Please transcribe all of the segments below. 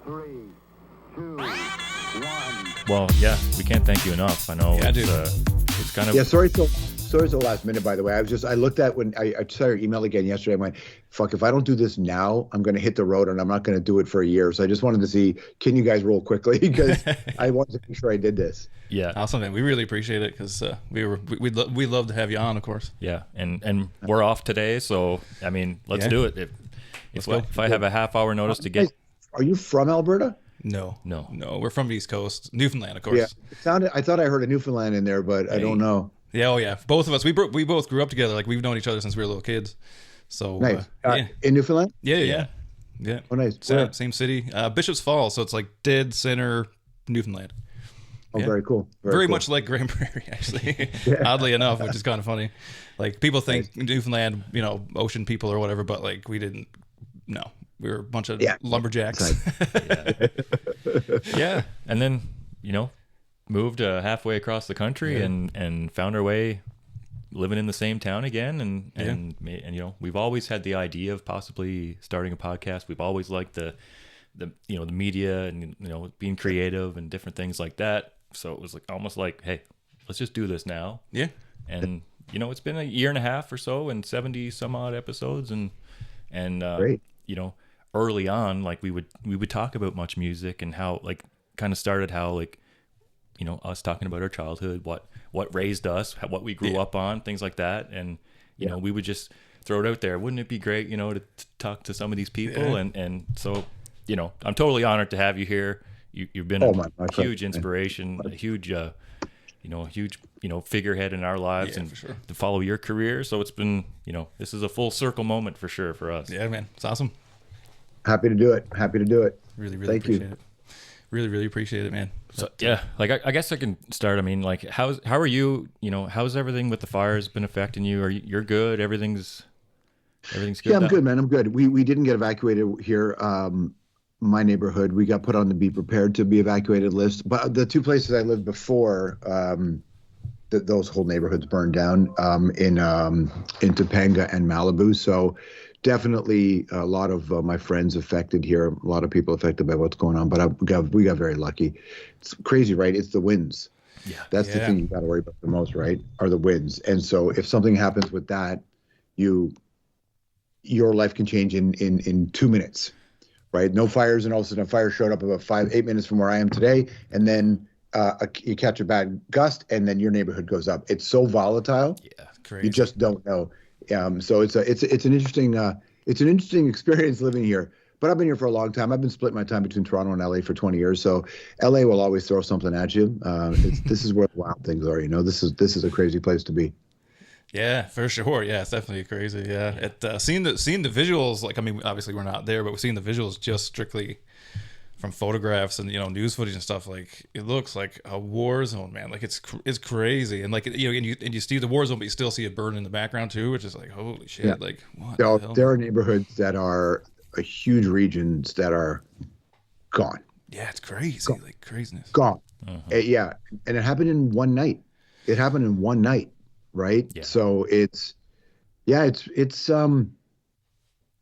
3, 2, 1. Well, yeah, we can't thank you enough. I know it's kind of... Yeah, sorry so last minute, by the way. I looked at when I saw your email again yesterday. I went, fuck, if I don't do this now, I'm going to hit the road and I'm not going to do it for a year. So I just wanted to see, can you guys roll quickly? Because I wanted to make sure I did this. Yeah. Awesome, man. We really appreciate it because we'd love to have you on, of course. Yeah, and we're off today, so I mean, let's do it. If I have a half hour notice to get... Are you from Alberta? No. We're from the East Coast, Newfoundland, of course. Yeah, I thought I heard a Newfoundland in there, but I don't know. Yeah, oh yeah. Both of us, we both grew up together. Like, we've known each other since we were little kids. So nice. In Newfoundland? Yeah. Oh, nice. Same city. Bishop's Falls, so it's like dead center Newfoundland. Oh, yeah. Very cool. Very cool. much like Grand Prairie, actually. Oddly enough, which is kind of funny. Like, people think Newfoundland, ocean people or whatever, but like, we didn't. No, we were a bunch of lumberjacks. Yeah, and then moved halfway across the country and found our way living in the same town again, and we've always had the idea of possibly starting a podcast. We've always liked the media and being creative and different things like that. So it was like almost like, hey, let's just do this now. Yeah. And it's been a year and a half or so and 70 some odd episodes, and great. Early on, like we would talk about MuchMusic and how, like, kind of started how, like, us talking about our childhood, what raised us, what we grew up on, things like that. And we would just throw it out there. Wouldn't it be great, to talk to some of these people? And so, I'm totally honored to have you here. You've been a huge inspiration, a huge figurehead in our lives, and for sure. to follow your career. So it's been, this is a full circle moment for sure for us. Yeah, man. It's awesome. Happy to do it. Really Thank appreciate you. it. Really appreciate it, man. So yeah, like I guess I can start. I mean, like, how are you? How's everything with the fires been affecting you? You're good? Everything's good? Yeah, I'm good, man. I'm good. We didn't get evacuated here. My neighborhood, we got put on the be prepared to be evacuated list. But the two places I lived before, those whole neighborhoods burned down in Topanga and Malibu. So definitely a lot of my friends affected here. A lot of people affected by what's going on. But we got very lucky. It's crazy, right? It's the winds. Yeah, that's the thing you got to worry about the most, right? Are the winds. And so if something happens with that, your life can change in 2 minutes. Right, no fires, and all of a sudden a fire showed up about 8 minutes from where I am today, and then you catch a bad gust, and then your neighborhood goes up. It's so volatile. Yeah, crazy. You just don't know. So it's an interesting experience living here. But I've been here for a long time. I've been splitting my time between Toronto and LA for 20 years. So LA will always throw something at you. This is where the wild things are. This is a crazy place to be. Yeah, for sure. Yeah, it's definitely crazy. Yeah, seeing the visuals, like, I mean, obviously we're not there, but we're seeing the visuals just strictly from photographs and news footage and stuff. Like, it looks like a war zone, man. Like, it's crazy, and like and you see the war zone, but you still see it burn in the background too, which is like, holy shit. Yeah. Like, what the hell? There are neighborhoods that are huge regions that are gone. Yeah, it's crazy. Like, craziness. Gone. Yeah, and it happened in one night. Right. Yeah. So it's a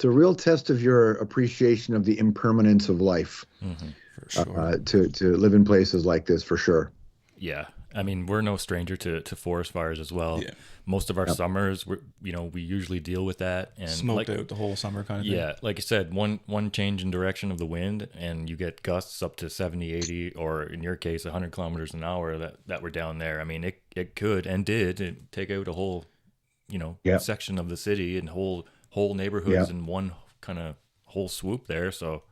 real test of your appreciation of the impermanence of life. Mm-hmm. For sure. To live in places like this, for sure. Yeah. I mean, we're no stranger to forest fires as well. Yeah. Most of our summers, we usually deal with that, and smoked out the whole summer kind of thing. Yeah, like I said, one change in direction of the wind, and you get gusts up to 70, 80, or in your case, 100 kilometers an hour that were down there. I mean, it could and did take out a whole, section of the city and whole neighborhoods in one kind of whole swoop there. So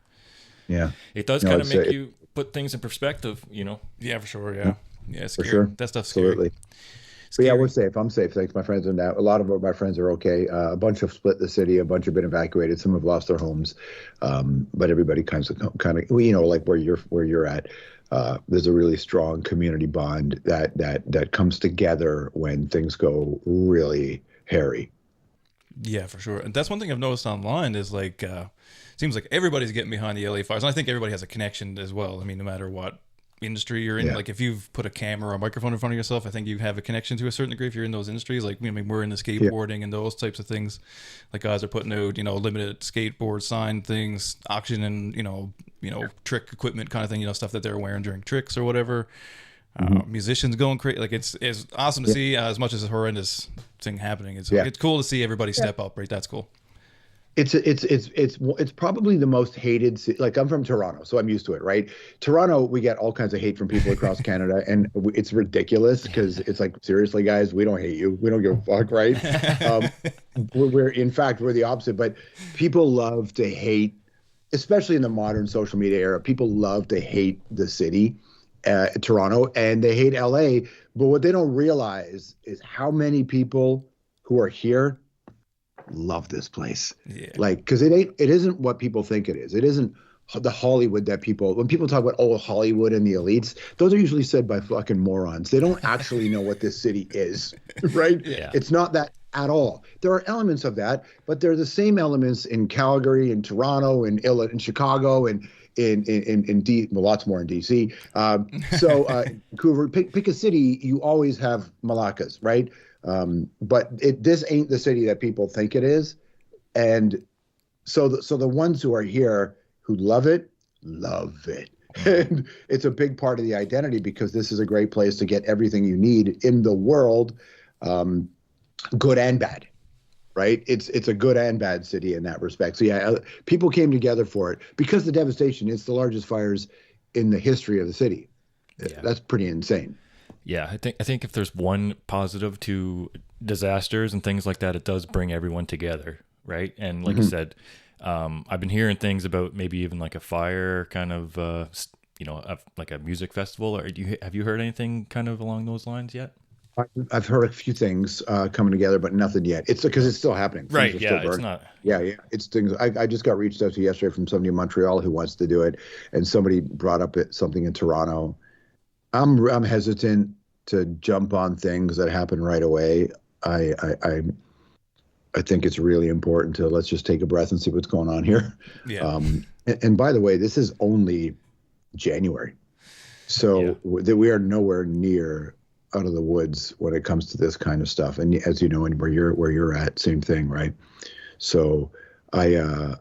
yeah, it does kind of make you put things in perspective. Yeah, for sure. Yeah. Yeah, it's for scary. sure. That stuff's scary. Absolutely. But yeah, we're safe. I'm safe. Thanks, my friends. And a lot of my friends are okay. A bunch have split the city. A bunch have been evacuated. Some have lost their homes. But everybody kind of, like where you're at. There's a really strong community bond that comes together when things go really hairy. Yeah, for sure. And that's one thing I've noticed online is like, seems like everybody's getting behind the LA fires. And I think everybody has a connection as well. I mean, no matter what industry you're in, like if you've put a camera or a microphone in front of yourself, I think you have a connection to a certain degree if you're in those industries. Like, I mean, we're in the skateboarding and those types of things. Like, guys are putting out, limited skateboard sign things, auctioning, trick equipment kind of thing, stuff that they're wearing during tricks or whatever. Musicians going crazy. Like it's awesome to see, as much as a horrendous thing happening. It's cool to see everybody step up, right? That's cool. It's probably the most hated city. Like, I'm from Toronto, so I'm used to it, right? Toronto, we get all kinds of hate from people across Canada, and it's ridiculous because it's like, seriously, guys, we don't hate you. We don't give a fuck, right? We're in fact, we're the opposite. But people love to hate, especially in the modern social media era. People love to hate the city, Toronto, and they hate LA. But what they don't realize is how many people who are here love this place. Like, because it isn't what people think it is. It isn't the Hollywood that when people talk about Hollywood and the elites, those are usually said by fucking morons. They don't actually know what this city is, right? It's not that at all. There are elements of that, but they're the same elements in Calgary and Toronto and in Chicago and lots more in DC. Vancouver, pick a city, you always have malakas, right? But this ain't the city that people think it is. And so the ones who are here who love it. And it's a big part of the identity, because this is a great place to get everything you need in the world, good and bad, right? It's a good and bad city in that respect. So people came together for it because the devastation, it's the largest fires in the history of the city. That's pretty insane. Yeah, I think if there's one positive to disasters and things like that, it does bring everyone together, right? And like I said, I've been hearing things about maybe even like a fire kind of, like a music festival. Or have you heard anything kind of along those lines yet? I've heard a few things coming together, but nothing yet. It's because it's still happening. Right? Yeah, it's not. Yeah. It's things. I just got reached out to yesterday from somebody in Montreal who wants to do it, and somebody brought up something in Toronto. I'm hesitant to jump on things that happen right away. I think it's really important to let's just take a breath and see what's going on here. Yeah. And by the way, this is only January, so that we are nowhere near out of the woods when it comes to this kind of stuff. And as you know, and where you're at, same thing, right? So I've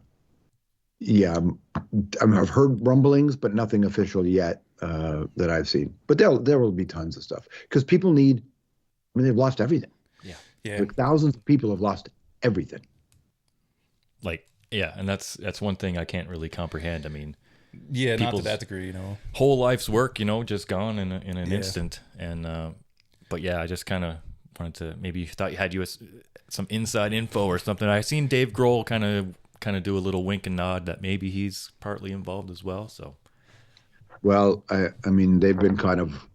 heard rumblings, but nothing official yet that I've seen. But there will be tons of stuff because people they've lost everything. Yeah. Like thousands of people have lost everything. And that's one thing I can't really comprehend. I mean, not to that degree, whole life's work, just gone in an instant. And but I just kind of wanted to maybe thought you had some inside info or something. I seen Dave Grohl kind of do a little wink and nod that maybe he's partly involved as well. So, well, I mean they've been kind of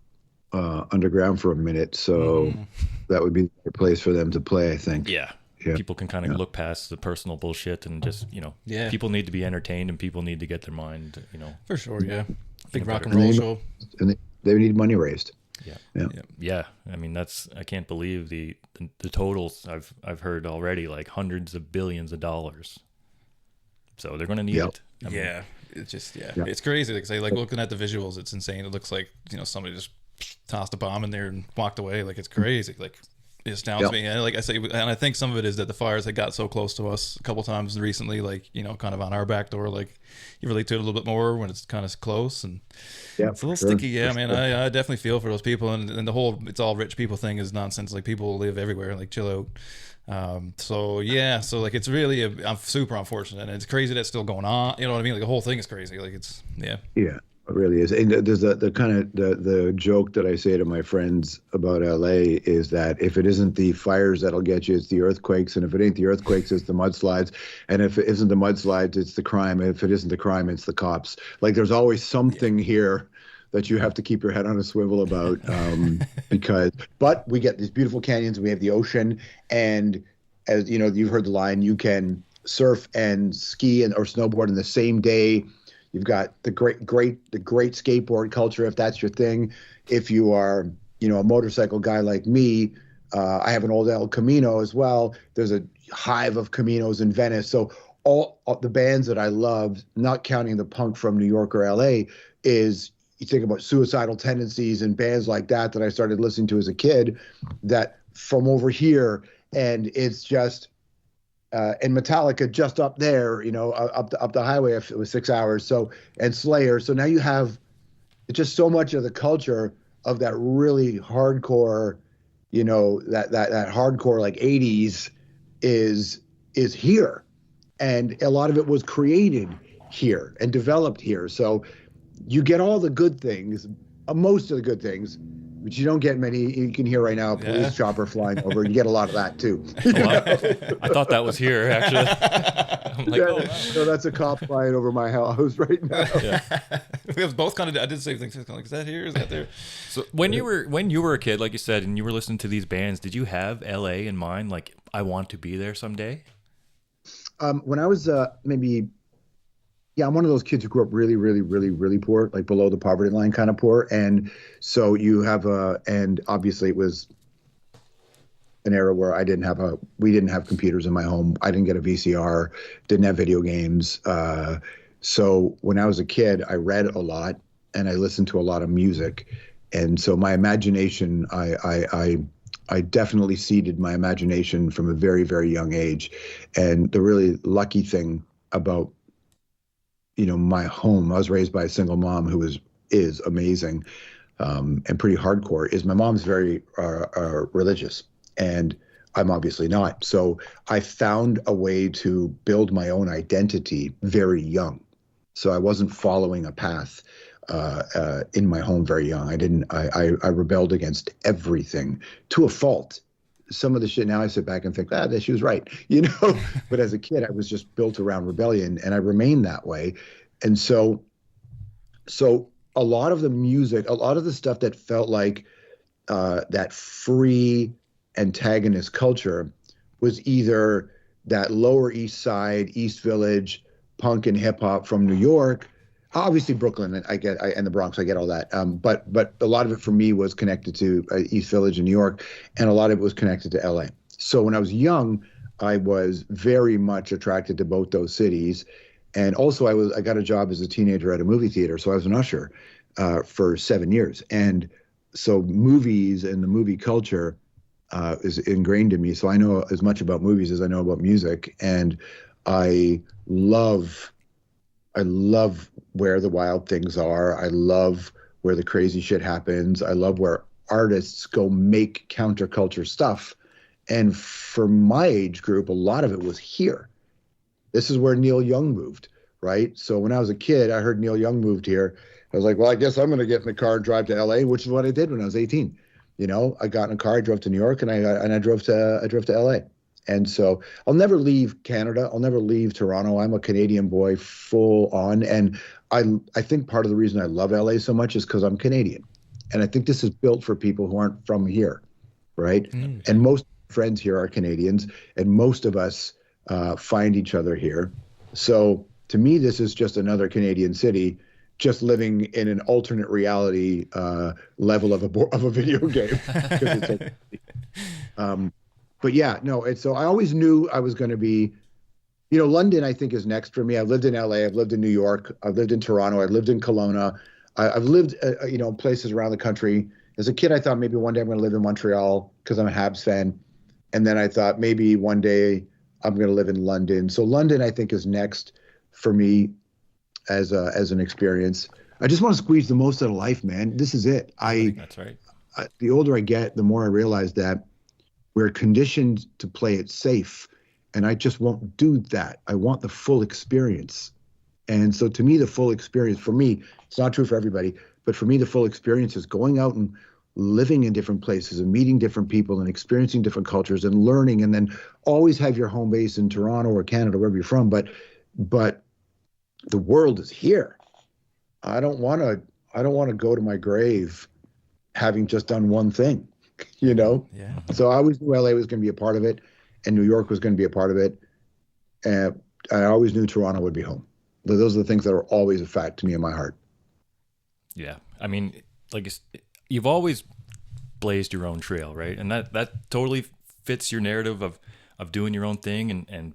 underground for a minute, so that would be the place for them to play, I think. Yeah. People can kind of look past the personal bullshit and just, people need to be entertained and people need to get their mind, For sure, yeah. Big rock and roll show. And they need money raised. Yeah. I mean, I can't believe the totals I've heard already, like hundreds of billions of dollars. So they're going to need it. I mean, it's just, it's crazy. Like looking at the visuals, it's insane. It looks like, somebody just tossed a bomb in there and walked away. Like, it's crazy. Like, it astounds me. And like I say, and I think some of it is that the fires had got so close to us a couple times recently, like, kind of on our back door, like you relate to it a little bit more when it's kind of close and it's a little sticky. Yeah, man, I definitely feel for those people. And the whole, it's all rich people thing is nonsense. Like people live everywhere, like chill out. So like it's really, I'm super unfortunate and it's crazy that's still going on. You know what I mean? Like the whole thing is crazy. Like it's, It really is. And there's the kind of the joke that I say to my friends about LA is that if it isn't the fires that'll get you, it's the earthquakes. And if it ain't the earthquakes, it's the mudslides. And if it isn't the mudslides, it's the crime. And if it isn't the crime, it's the cops. Like there's always something here that you have to keep your head on a swivel about but we get these beautiful canyons. We have the ocean. And as you know, you've heard the line, you can surf and ski or snowboard in the same day. You've got the great skateboard culture, if that's your thing. If you are, a motorcycle guy like me, I have an old El Camino as well. There's a hive of Caminos in Venice. So all the bands that I love, not counting the punk from New York or LA, is you think about Suicidal Tendencies and bands like that I started listening to as a kid that from over here. And it's just, and Metallica just up there, up the highway if it was 6 hours. So, and Slayer. So now you have just so much of the culture of that really hardcore, that hardcore like 80s is here. And a lot of it was created here and developed here. So you get all the good things, most of the good things, but you don't get many. You can hear right now a police chopper flying over. You get a lot of that too. I thought that was here actually. I'm like, wow. So that's a cop flying over my house right now. Yeah. We have both kind of. I did the same thing. Like, is that here? Is that there? So when you were a kid, like you said, and you were listening to these bands, did you have LA in mind? Like, I want to be there someday. When I was I'm one of those kids who grew up really, really, really, really poor, like below the poverty line kind of poor. And so and obviously it was an era where we didn't have computers in my home. I didn't get a VCR, didn't have video games. So when I was a kid, I read a lot and I listened to a lot of music. And so my imagination, I definitely seeded my imagination from a very, very young age. And the really lucky thing about my home, I was raised by a single mom who is amazing and pretty hardcore, is my mom's very religious, and I'm obviously not. So I found a way to build my own identity very young. So I wasn't following a path in my home very young. I rebelled against everything to a fault. Some of the shit now I sit back and think, that she was right, but as a kid, I was just built around rebellion, and I remained that way. And so a lot of the music, a lot of the stuff that felt like that free antagonist culture was either that Lower East Side, East Village, punk and hip hop from New York. Obviously Brooklyn, and the Bronx, I get all that. But a lot of it for me was connected to East Village in New York, and a lot of it was connected to LA. So when I was young, I was very much attracted to both those cities. And also I got a job as a teenager at a movie theater. So I was an usher for 7 years. And so movies and the movie culture is ingrained in me. So I know as much about movies as I know about music. And I love where the wild things are. I love where the crazy shit happens. I love where artists go make counterculture stuff. And for my age group, a lot of it was here. This is where Neil Young moved, right? So when I was a kid, I heard Neil Young moved here. I was like, well, I guess I'm going to get in the car and drive to LA, which is what I did when I was 18. I got in a car, I drove to New York, and I drove to LA. And so I'll never leave Canada. I'll never leave Toronto. I'm a Canadian boy full on. And I think part of the reason I love LA so much is because I'm Canadian. And I think this is built for people who aren't from here, right? Mm. And most friends here are Canadians, and most of us find each other here. So to me, this is just another Canadian city, just living in an alternate reality level of a video game. But yeah, no. And so I always knew I was going to be, London, I think, is next for me. I've lived in LA. I've lived in New York. I've lived in Toronto. I've lived in Kelowna. I've lived, places around the country. As a kid, I thought maybe one day I'm going to live in Montreal because I'm a Habs fan. And then I thought maybe one day I'm going to live in London. So London, I think, is next for me as an experience. I just want to squeeze the most out of life, man. This is it. I think that's right. The older I get, the more I realize that we're conditioned to play it safe, and I just won't do that. I want the full experience. And so to me, the full experience, for me, it's not true for everybody, but for me, the full experience is going out and living in different places and meeting different people and experiencing different cultures and learning, and then always have your home base in Toronto or Canada, wherever you're from. But the world is here. I don't want to go to my grave having just done one thing. Yeah. So I always knew LA was going to be a part of it, and New York was going to be a part of it. And I always knew Toronto would be home. Those are the things that are always a fact to me in my heart. Yeah. I mean, you've always blazed your own trail, right? And that totally fits your narrative of doing your own thing and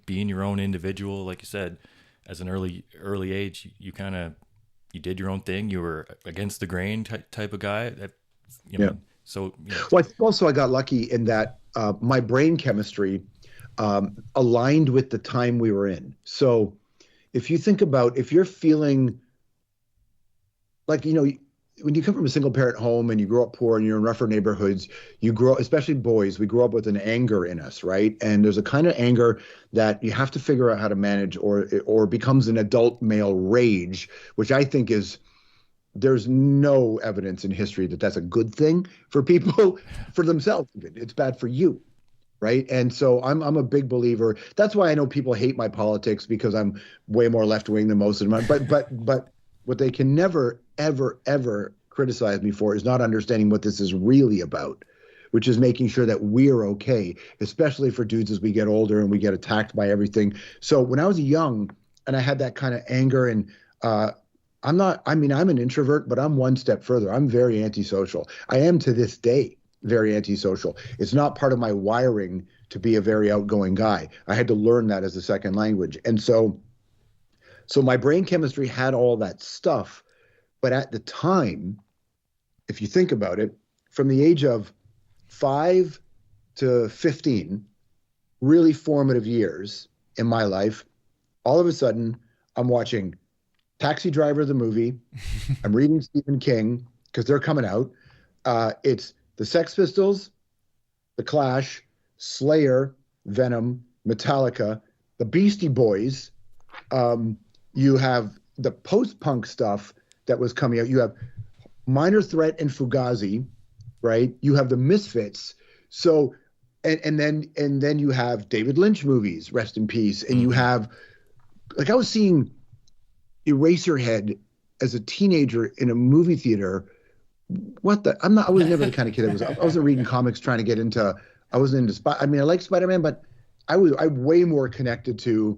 being your own individual. Like you said, as an early age, you did your own thing. You were against the grain type of guy. Yeah. So, well, I think also I got lucky in that my brain chemistry, aligned with the time we were in. So if you think about, if you're feeling like, when you come from a single parent home and you grow up poor and you're in rougher neighborhoods, you grow, especially boys, we grow up with an anger in us, right? And there's a kind of anger that you have to figure out how to manage, or becomes an adult male rage, which I think there's no evidence in history that that's a good thing for people, for themselves. It's bad for you. Right. And so I'm a big believer. That's why I know people hate my politics, because I'm way more left wing than most of them. But what they can never, ever, ever criticize me for is not understanding what this is really about, which is making sure that we're okay, especially for dudes as we get older and we get attacked by everything. So when I was young and I had that kind of anger, and I'm an introvert, but I'm one step further. I'm very antisocial. I am to this day very antisocial. It's not part of my wiring to be a very outgoing guy. I had to learn that as a second language. And so my brain chemistry had all that stuff. But at the time, if you think about it, from the age of 5 to 15, really formative years in my life, all of a sudden I'm watching Taxi Driver, the movie. I'm reading Stephen King because they're coming out. It's the Sex Pistols, the Clash, Slayer, Venom, Metallica, the Beastie Boys. You have the post-punk stuff that was coming out. You have Minor Threat and Fugazi, right? You have the Misfits. So, and then you have David Lynch movies, rest in peace. And you have, like, I was seeing Eraserhead as a teenager in a movie theater. I was never the kind of kid I wasn't reading comics trying to get into, I wasn't into, I like Spider-Man, but I'm way more connected to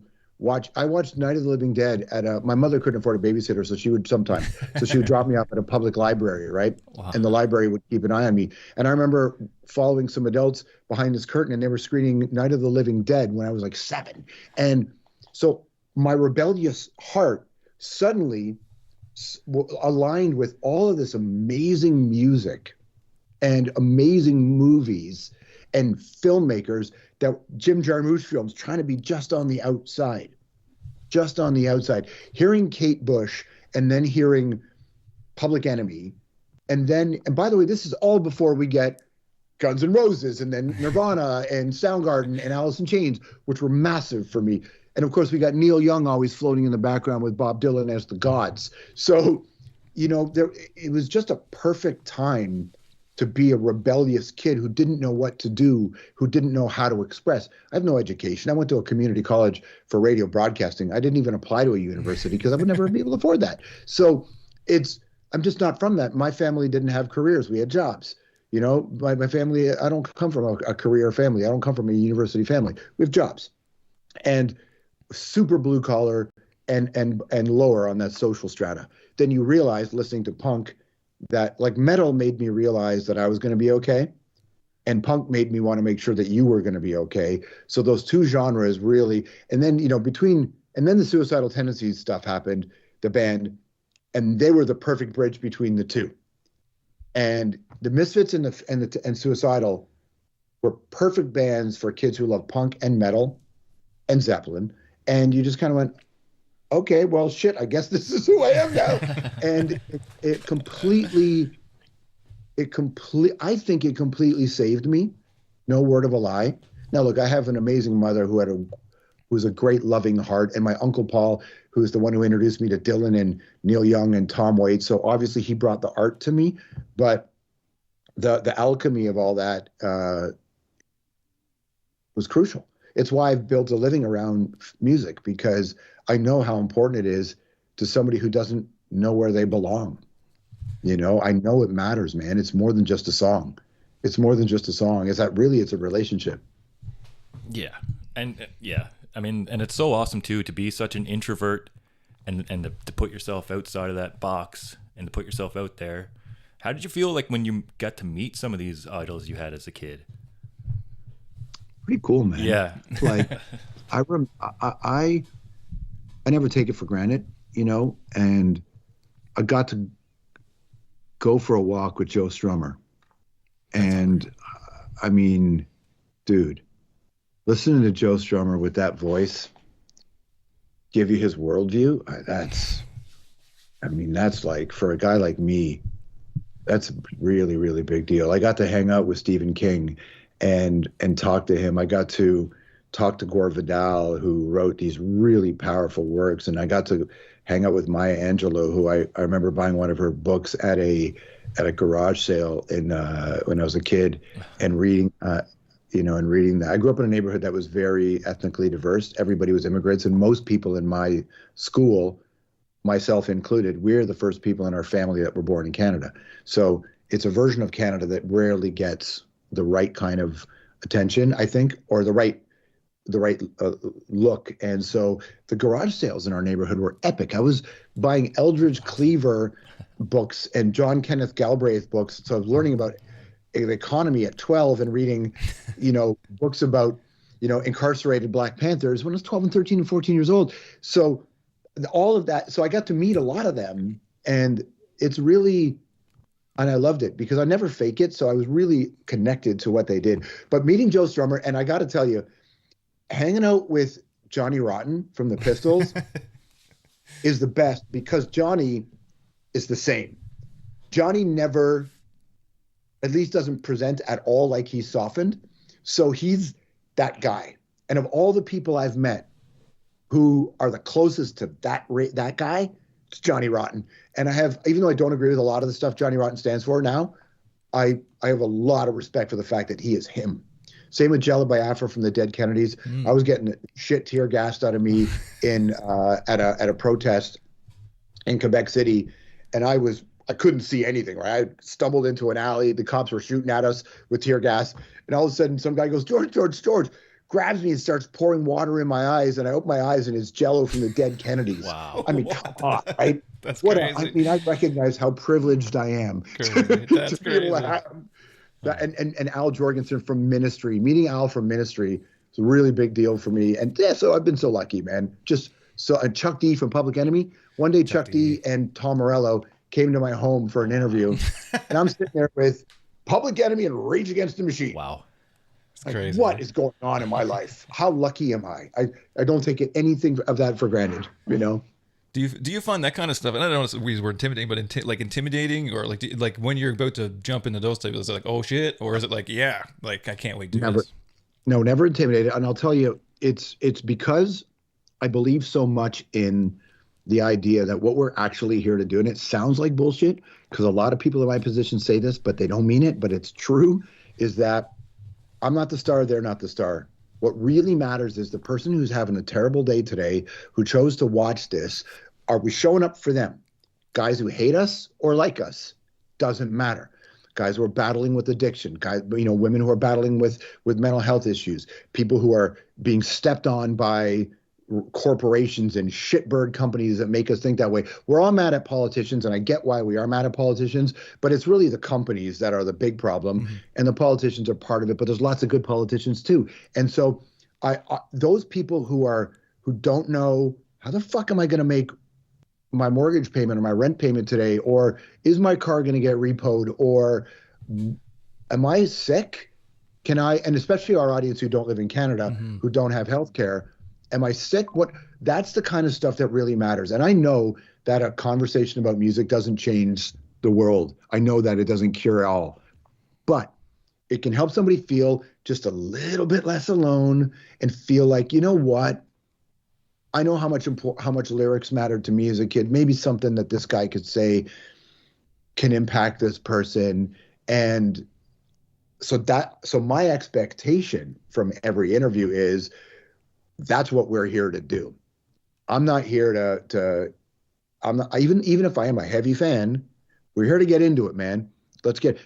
I watched Night of the Living Dead my mother couldn't afford a babysitter, so she would drop me off at a public library, right? Wow. And the library would keep an eye on me. And I remember following some adults behind this curtain, and they were screening Night of the Living Dead when I was like 7. And so my rebellious heart suddenly aligned with all of this amazing music and amazing movies and filmmakers, that Jim Jarmusch films, trying to be just on the outside. Hearing Kate Bush and then hearing Public Enemy. And by the way, this is all before we get Guns N' Roses and then Nirvana and Soundgarden and Alice in Chains, which were massive for me. And of course, we got Neil Young always floating in the background with Bob Dylan as the gods. So, it was just a perfect time to be a rebellious kid who didn't know what to do, who didn't know how to express. I have no education. I went to a community college for radio broadcasting. I didn't even apply to a university because I would never be able to afford that. So I'm just not from that. My family didn't have careers. We had jobs. My family, I don't come from a career family. I don't come from a university family. We have jobs. And super blue collar and lower on that social strata. Then you realize, listening to punk, that like metal made me realize that I was going to be okay, and punk made me want to make sure that you were going to be okay. So those two genres really, and then then the Suicidal Tendencies stuff happened, the band, and they were the perfect bridge between the two. And the Misfits and Suicidal were perfect bands for kids who love punk and metal and Zeppelin. And you just kind of went, okay, well, shit, I guess this is who I am now. And I think it completely saved me. No word of a lie. Now, look, I have an amazing mother who was a great loving heart, and my Uncle Paul, who's the one who introduced me to Dylan and Neil Young and Tom Waits. So obviously he brought the art to me, but the alchemy of all that was crucial. It's why I've built a living around music, because I know how important it is to somebody who doesn't know where they belong. I know it matters, man. It's more than just a song. It's a relationship. Yeah. And and it's so awesome too, to be such an introvert and to put yourself outside of that box and to put yourself out there. How did you feel like when you got to meet some of these idols you had as a kid? Pretty cool, man. Yeah. Like I never take it for granted, and I got to go for a walk with Joe Strummer. And dude, listening to Joe Strummer with that voice give you his worldview. That's like, for a guy like me, that's a really, really big deal. I got to hang out with Stephen King and talk to him. I got to talk to Gore Vidal, who wrote these really powerful works. And I got to hang out with Maya Angelou, who I remember buying one of her books at a garage sale when I was a kid, and reading that. I grew up in a neighborhood that was very ethnically diverse. Everybody was immigrants, and most people in my school, myself included, we're the first people in our family that were born in Canada. So it's a version of Canada that rarely gets the right kind of attention, I think, or the right look. And so the garage sales in our neighborhood were epic. I was buying Eldridge Cleaver books and John Kenneth Galbraith books. So I was learning about the economy at 12 and reading, books about, incarcerated Black Panthers when I was 12 and 13 and 14 years old. So all of that. So I got to meet a lot of them, and I loved it because I never fake it. So I was really connected to what they did. But meeting Joe Strummer, and I got to tell you, hanging out with Johnny Rotten from the Pistols is the best, because Johnny is the same. Johnny never, at least doesn't present at all like he's softened. So he's that guy. And of all the people I've met who are the closest to that guy, it's Johnny Rotten. And even though I don't agree with a lot of the stuff Johnny Rotten stands for now, I have a lot of respect for the fact that he is him. Same with Jello Biafra from the Dead Kennedys. I was getting shit tear gassed out of me at a protest in Quebec City, and I couldn't see anything, right? I stumbled into an alley. The cops were shooting at us with tear gas, and all of a sudden some guy goes, George, grabs me and starts pouring water in my eyes, and I open my eyes and it's Jello from the Dead Kennedys. Wow. I mean, come on, right? That's crazy. I recognize how privileged I am. That's crazy. And Al Jorgensen from Ministry, meeting Al from Ministry is a really big deal for me. And yeah, so I've been so lucky, man. And Chuck D from Public Enemy. One day Chuck D and Tom Morello came to my home for an interview, and I'm sitting there with Public Enemy and Rage Against the Machine. Wow. It's crazy. What is going on in my life? How lucky am I? I don't take anything of that for granted, Do you find that kind of stuff? And I don't know if these were intimidating, but intimidating, or like when you're about to jump into those tables, is it like, oh shit, or is it like, yeah, like I can't wait to do this? No, never intimidated. And I'll tell you, it's because I believe so much in the idea that what we're actually here to do, and it sounds like bullshit because a lot of people in my position say this, but they don't mean it, but it's true, is that I'm not the star, they're not the star. What really matters is the person who's having a terrible day today, who chose to watch this. Are we showing up for them? Guys who hate us or like us, doesn't matter. Guys who are battling with addiction, women who are battling with mental health issues, people who are being stepped on by corporations and shitbird companies that make us think that way. We're all mad at politicians, and I get why we are mad at politicians, but it's really the companies that are the big problem, and the politicians are part of it, but there's lots of good politicians too. And so those people who don't know, how the fuck am I going to make my mortgage payment or my rent payment today, or is my car going to get repoed, or am I sick? And especially our audience who don't live in Canada, who don't have health care, am I sick? That's the kind of stuff that really matters. And I know that a conversation about music doesn't change the world. I know that it doesn't cure all, but it can help somebody feel just a little bit less alone and feel like, you know what? I know how much lyrics mattered to me as a kid. Maybe something that this guy could say can impact this person. And so my expectation from every interview is that's what we're here to do. I'm not here I'm not, even if I am a heavy fan, we're here to get into it, man.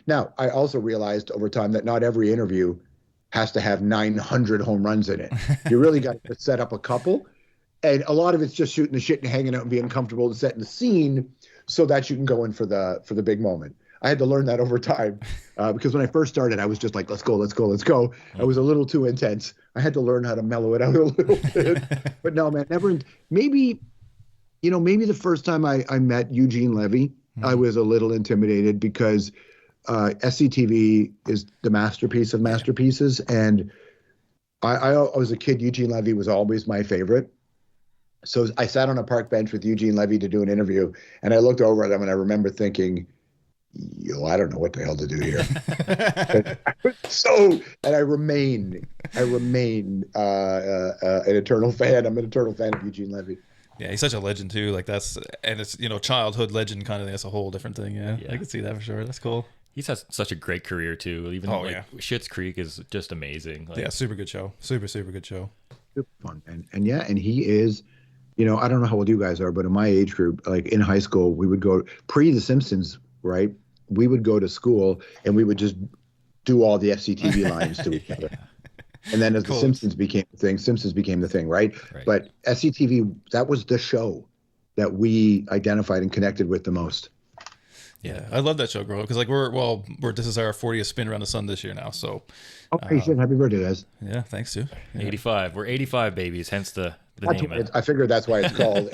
Now, I also realized over time that not every interview has to have 900 home runs in it. You really got to set up a couple. And a lot of it's just shooting the shit and hanging out and being comfortable and setting the scene so that you can go in for the big moment. I had to learn that over time because when I first started, I was just like, let's go. I was a little too intense. I had to learn how to mellow it out a little bit. But no, man, never. Maybe the first time I met Eugene Levy, I was a little intimidated because SCTV is the masterpiece of masterpieces. And I was a kid. Eugene Levy was always my favorite. So I sat on a park bench with Eugene Levy to do an interview, and I looked over at him, and I remember thinking, "Yo, I don't know what the hell to do here." And I remain an eternal fan. I'm an eternal fan of Eugene Levy. Yeah, he's such a legend too. Like and it's childhood legend kind of thing. That's a whole different thing. Yeah, I can see that for sure. That's cool. He's had such a great career too. Even Schitt's Creek is just amazing. Yeah, super good show. Super good show. Super fun. And he is. I don't know how old you guys are, but in my age group, like in high school, we would go pre The Simpsons, right? We would go to school and we would just do all the FCTV lines to each other. And then as The Simpsons became the thing, right? But SCTV, that was the show that we identified and connected with the most. Yeah, I love that show, girl. Because this is our 40th spin around the sun this year now. So, happy birthday, guys. Yeah, thanks, too. Yeah. 85. We're 85 babies, hence the name. I figured that's why it's called.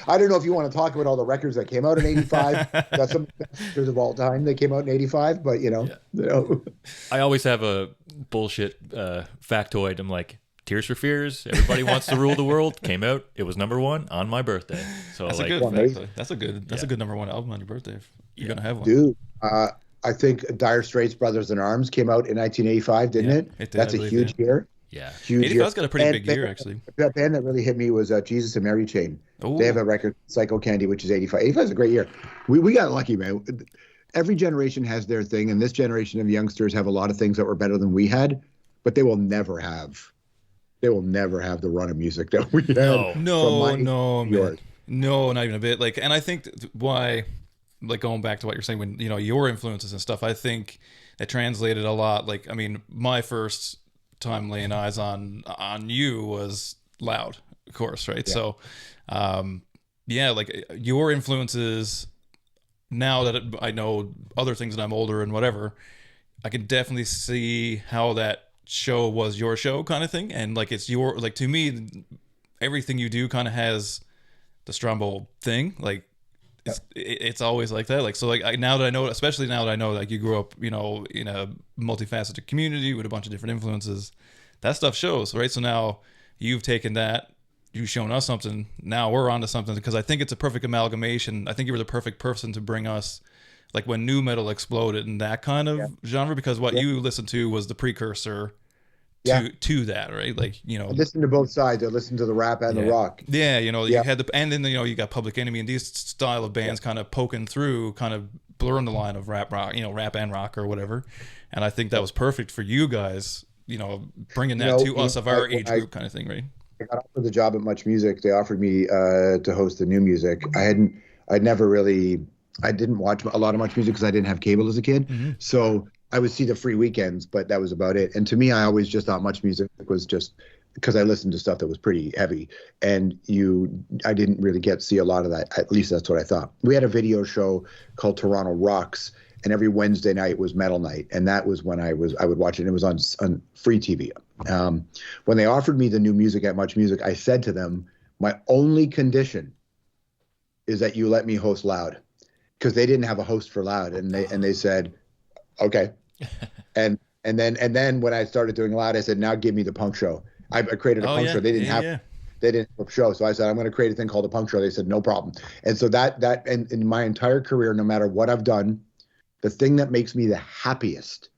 I don't know if you want to talk about all the records that came out in 85. That's some of the best records of all time. They came out in 85, but I always have a bullshit factoid. I'm like, Tears for Fears, Everybody Wants to Rule the World came out. It was number 1 on my birthday. So that's a good factoid. That's a good number 1 album on your birthday. If you're gonna have one, dude. I think Dire Straits' Brothers in Arms came out in 1985, didn't it? It did, that's a huge year. Yeah, huge 85's got a pretty big year, actually. That band that really hit me was Jesus and Mary Chain. Ooh. They have a record, Psycho Candy, which is 85. 85 is a great year. We got lucky, man. Every generation has their thing, and this generation of youngsters have a lot of things that were better than we had, but they will never have the run of music that we had. No, not even a bit. Like, and I think why, like going back to what you're saying, when your influences and stuff, I think that translated a lot. Like, I mean, my first time laying eyes on you was Loud, of course, right? Yeah. So, like your influences. Now that I know other things and I'm older and whatever, I can definitely see how that show was your show kind of thing. And like, it's to me, everything you do kind of has the Strombo thing. Like it's always like that. Like, so like especially now that I know, like you grew up, in a multifaceted community with a bunch of different influences, that stuff shows, right? So now you've taken that, you've shown us something. Now we're onto something, because I think it's a perfect amalgamation. I think you were the perfect person to bring us, like when nu metal exploded in that kind of genre, because what you listened to was the precursor to that, right? Like, I listened to both sides. I listened to the rap and the rock. Yeah, you had and then you got Public Enemy and these style of bands kind of poking through, kind of blurring the line of rap, rock, rap and rock or whatever. And I think that was perfect for you guys, bringing that to us of our age group kind of thing, right? I got offered the job at MuchMusic. They offered me to host the new music. I didn't watch a lot of MuchMusic because I didn't have cable as a kid. Mm-hmm. So I would see the free weekends, but that was about it. And to me, I always just thought MuchMusic was just because I listened to stuff that was pretty heavy, and I didn't really get to see a lot of that. At least that's what I thought. We had a video show called Toronto Rocks, and every Wednesday night was metal night, and that was when I would watch it. And it was on free TV. When they offered me the new music at MuchMusic, I said to them, my only condition is that you let me host Loud, because they didn't have a host for Loud, and they said, okay. and then when I started doing Loud, I said, now give me the punk show. I created a punk show. They didn't have a show, so I said, I'm going to create a thing called a punk show. They said, no problem. And so that and in my entire career, no matter what I've done, the thing that makes me the happiest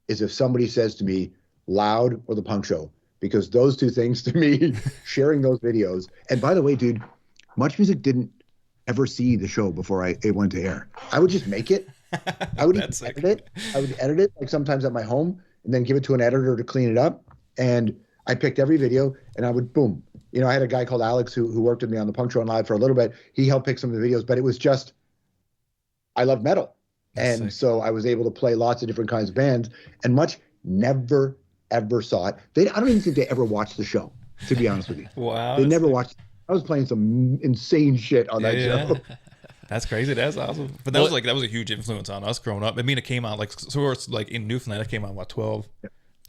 is if somebody says to me, Loud or the punk show, because those two things to me, sharing those videos. And by the way, dude, MuchMusic didn't ever see the show before it went to air. I would just make it. I would edit it. I would edit it, like sometimes at my home, and then give it to an editor to clean it up. And I picked every video, and I would boom. I had a guy called Alex who worked with me on the punk show and Live for a little bit. He helped pick some of the videos, but it was just, I love metal. And so I was able to play lots of different kinds of bands, and Much never, ever saw it. I don't even think they ever watched the show, to be honest with you. Wow. They never watched. I was playing some insane shit on that show. That's crazy. That's awesome. But that was a huge influence on us growing up. I mean, it came out like in Newfoundland. It came out 12.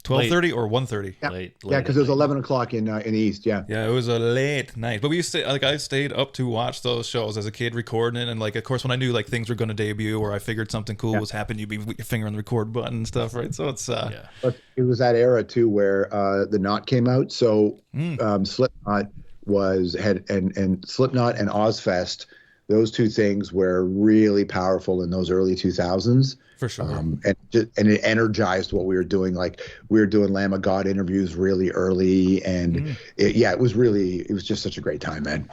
12:30 or 1:30. Yeah, Late because it was 11 o'clock in the East. Yeah. Yeah, it was a late night, but we used to I stayed up to watch those shows as a kid, recording it, and like of course when I knew like things were going to debut or I figured something cool was happening, you'd be with your finger on the record button and stuff, right? So it's But it was that era too where the Knot came out. So Slipknot and Slipknot and Ozfest, those two things were really powerful in those early 2000s. for sure. And it energized what we were doing. Like we were doing Lamb of God interviews really early, and it was just such a great time, man.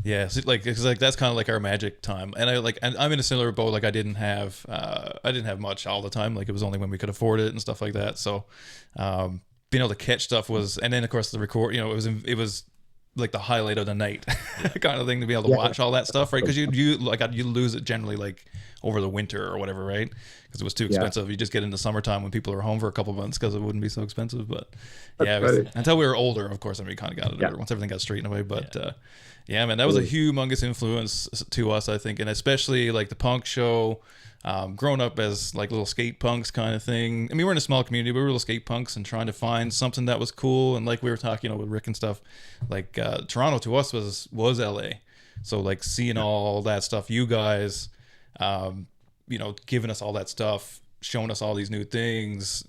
Yeah, so cause that's kind of like our magic time, and I'm in a similar boat. Like I didn't have much all the time. Like it was only when we could afford it and stuff like that. So, being able to catch stuff was, and then of course the record. You know, it was like the highlight of the night kind of thing to be able to watch all that stuff, right? Because you lose it generally like over the winter or whatever, right? Because it was too expensive. You just get into summertime when people are home for a couple months because it wouldn't be so expensive. But until we were older, of course, we kind of got it once everything got straightened away. But yeah, man, that was a humongous influence to us, I think, and especially like the punk show. Growing up as like little skate punks kind of thing. I mean, we're in a small community, but we were little skate punks and trying to find something that was cool. And like we were talking, with Rick and stuff, like Toronto to us was LA. So like seeing all that stuff, you guys, giving us all that stuff, showing us all these new things,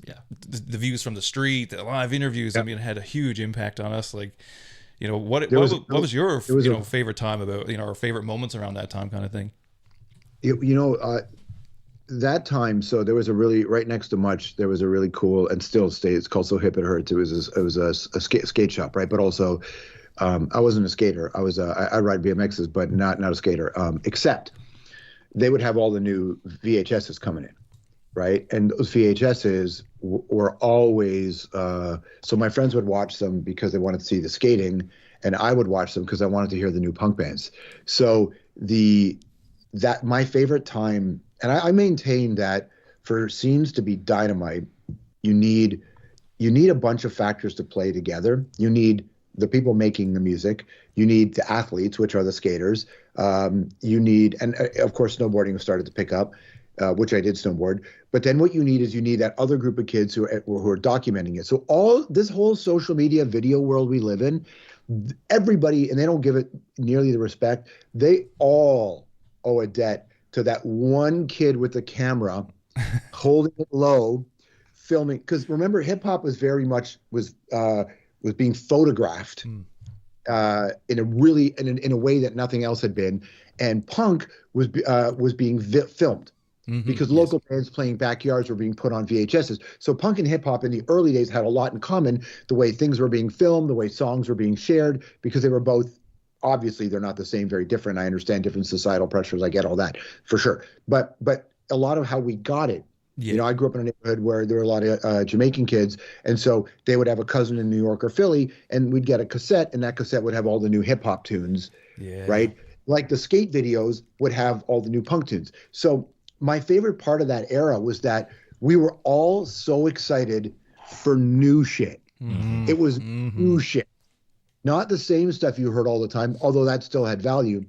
the views from the street, the live interviews. I mean, it had a huge impact on us. Like, what was your favorite time about, or favorite moments around that time kind of thing? That time, so there was a really, right next to Much, there was a really cool, and still stays, it's called So Hip It Hurts. It was a skate shop, right? But also, I wasn't a skater. I ride BMXs, but not a skater. Except they would have all the new VHSs coming in, right? And those VHSs were always, so my friends would watch them because they wanted to see the skating, and I would watch them because I wanted to hear the new punk bands. So my favorite time, and I maintain that for scenes to be dynamite, you need a bunch of factors to play together. You need the people making the music. You need the athletes, which are the skaters. You need, and of course, snowboarding started to pick up, which I did snowboard. But then what you need is that other group of kids who are documenting it. So all this whole social media video world we live in, everybody, and they don't give it nearly the respect, they all owe a debt to that one kid with the camera holding it low, filming. Because remember, hip hop was very much was being photographed in a way that nothing else had been, and punk was being filmed. Because local bands playing backyards were being put on VHSs. So punk and hip hop in the early days had a lot in common, the way things were being filmed, the way songs were being shared, because they were both, obviously they're not the same, very different. I understand different societal pressures. I get all that for sure. But a lot of how we got it, I grew up in a neighborhood where there were a lot of Jamaican kids. And so they would have a cousin in New York or Philly, and we'd get a cassette, and that cassette would have all the new hip hop tunes, right? Like the skate videos would have all the new punk tunes. So my favorite part of that era was that we were all so excited for new shit. It was new shit. Not the same stuff you heard all the time, although that still had value,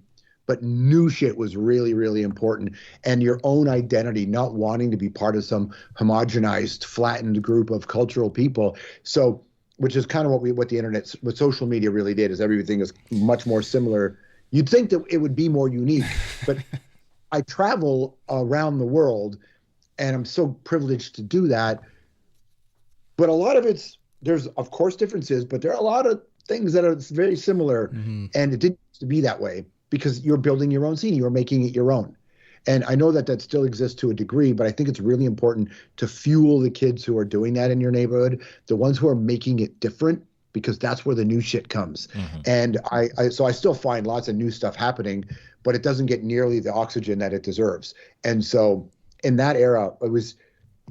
but new shit was really, really important. And your own identity, not wanting to be part of some homogenized, flattened group of cultural people. So, which is kind of what the internet, what social media really did, is everything is much more similar. You'd think that it would be more unique, but I travel around the world, and I'm so privileged to do that. But a lot of there's of course differences, but there are a lot of things that are very similar. And it didn't used to be that way, because you're building your own scene, you're making it your own. And I know that still exists to a degree, but I think it's really important to fuel the kids who are doing that in your neighborhood, the ones who are making it different, because that's where the new shit comes. And so I still find lots of new stuff happening, but it doesn't get nearly the oxygen that it deserves. And so in that era, it was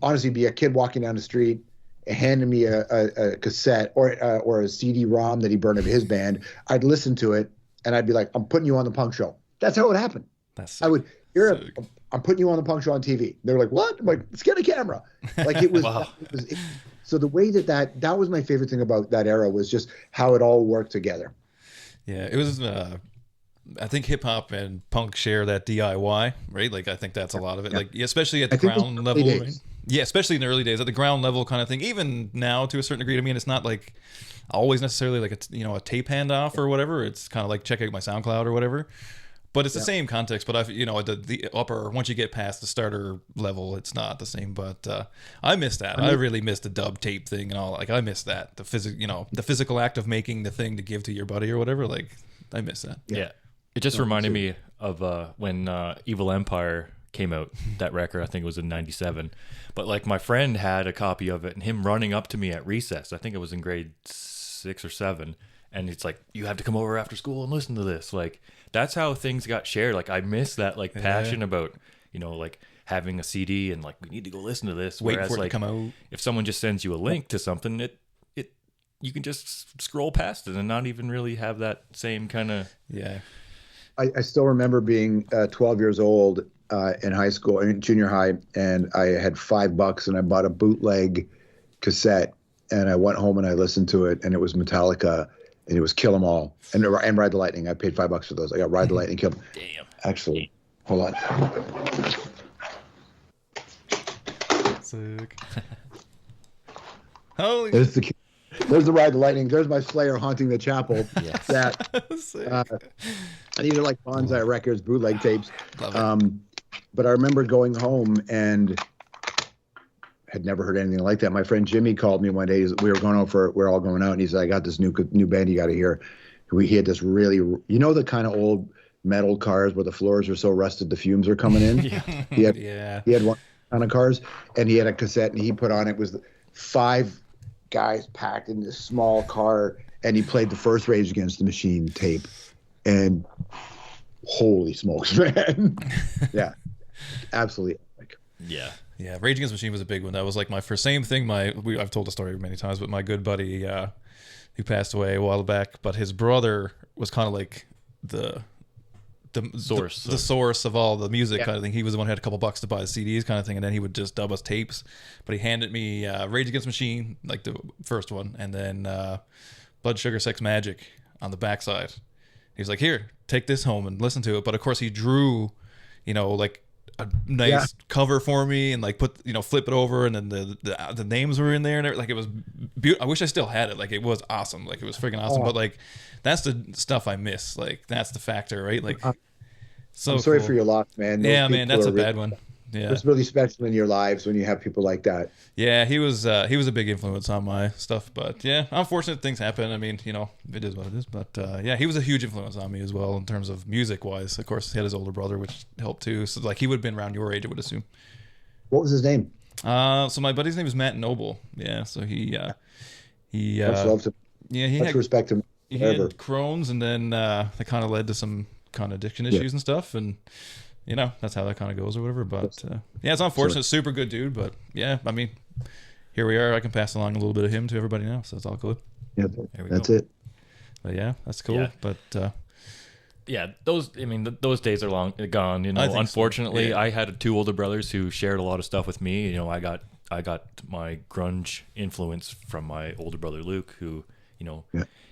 honestly be a kid walking down the street, handing me a cassette or a CD-ROM that he burned of his band. I'd listen to it, and I'd be like, I'm putting you on the punk show. That's how it would happen. I'm putting you on the punk show on TV. They were like, what? I'm like, let's get a camera. Like it was, so the way that was my favorite thing about that era, was just how it all worked together. Yeah, it was, I think hip hop and punk share that DIY, right? Like, I think that's a lot of it. Like, especially at the ground level, right? Yeah, especially in the early days at the ground level kind of thing. Even now, to a certain degree, I mean, it's not like always necessarily like a tape handoff or whatever. It's kind of like check out my SoundCloud or whatever. But it's the same context. But the upper, once you get past the starter level, it's not the same. But I miss that. I really miss the dub tape thing and all. Like I miss that the physical act of making the thing to give to your buddy or whatever. Like I miss that. Yeah. It just reminded me of when Evil Empire came out, that record. I think it was in 97. But like my friend had a copy of it and him running up to me at recess. I think it was in grade 6 or 7. And it's like, you have to come over after school and listen to this. Like, that's how things got shared. Like, I miss that, like, passion about, like, having a CD and, like, we need to go listen to this. Wait Whereas, for it like, to come out. if someone just sends you a link to something, you can just scroll past it and not even really have that same kind of... Yeah. I still remember being 12 years old in high school, in junior high, and I had $5 and I bought a bootleg cassette and I went home and I listened to it and it was Metallica. And it was Kill 'Em All and Ride the Lightning. I paid $5 for those. I got Ride the Lightning, Kill 'Em. Damn. Actually, hold on. Sick. Holy. There's the Ride the Lightning. There's my Slayer haunting the chapel. Yes. These are like bonsai records, bootleg tapes. Love it. But I remember going home and had never heard anything like that. My friend Jimmy called me one day. We were all going out, and he said, "I got this new band you got to hear." He had this really, the kind of old metal cars where the floors are so rusted the fumes are coming in. He had one kind of cars, and he had a cassette, and he put on it was 5 guys packed in this small car, and he played the first Rage Against the Machine tape, and holy smokes, man! Yeah, absolutely epic. Yeah. Yeah, Rage Against the Machine was a big one. That was like my first. Same thing. I've told the story many times, but my good buddy who passed away a while back, but his brother was kind of like the source of all the music kind of thing. He was the one who had a couple bucks to buy the CDs kind of thing, and then he would just dub us tapes. But he handed me Rage Against the Machine, like the first one, and then Blood Sugar Sex Magic on the backside. He was like, "Here, take this home and listen to it." But of course, he drew, like a nice cover for me and like flip it over, and then the names were in there, and like it was beautiful. I wish I still had it. Like it was awesome. Like it was freaking awesome. But like that's the stuff I miss. Like that's the factor, right? Like so I'm sorry cool. for your loss, man. Yeah, man, that's a bad one. Yeah, it's really special in your lives when you have people like that. Yeah, he was a big influence on my stuff, but yeah, unfortunate things happen. I mean, it is what it is. But yeah, he was a huge influence on me as well in terms of music wise. Of course, he had his older brother, which helped too. So like he would have been around your age, I would assume. What was his name? So my buddy's name is Matt Noble. Yeah, so he much love to. Yeah, much respect him. He had Crohn's, and then that kind of led to some kind of addiction issues and stuff, and. That's how that kind of goes or whatever. But yeah, it's unfortunate. Super good dude. But yeah, I mean, here we are. I can pass along a little bit of him to everybody now. So it's all good. Yeah, that's it. But yeah, that's cool. Yeah. But yeah, those days are long gone. Unfortunately, so. Yeah. I had 2 older brothers who shared a lot of stuff with me. I got my grunge influence from my older brother Luke, who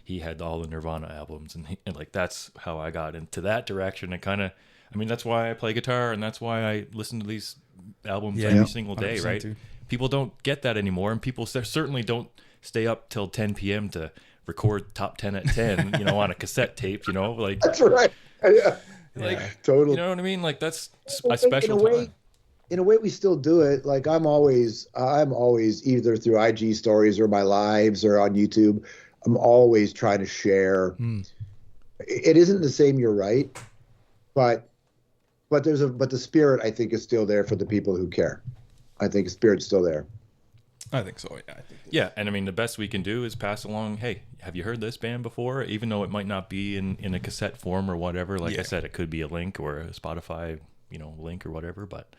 he had all the Nirvana albums, and like that's how I got into that direction. And kind of. I mean, that's why I play guitar, and that's why I listen to these albums every single day, right? Too. People don't get that anymore, and people certainly don't stay up till 10 p.m. to record top 10 at 10, on a cassette tape, like... That's right. Yeah. Totally. You know what I mean? Like, that's a special time. In a way, we still do it. Like, I'm always either through IG stories or my lives or on YouTube, I'm always trying to share. It isn't the same, you're right, but the spirit, I think, is still there for the people who care. I think the spirit's still there. I think so. Yeah. Yeah, and I mean, the best we can do is pass along. Hey, have you heard this band before? Even though it might not be in a cassette form or whatever. Like I said, it could be a link or a Spotify, link or whatever. But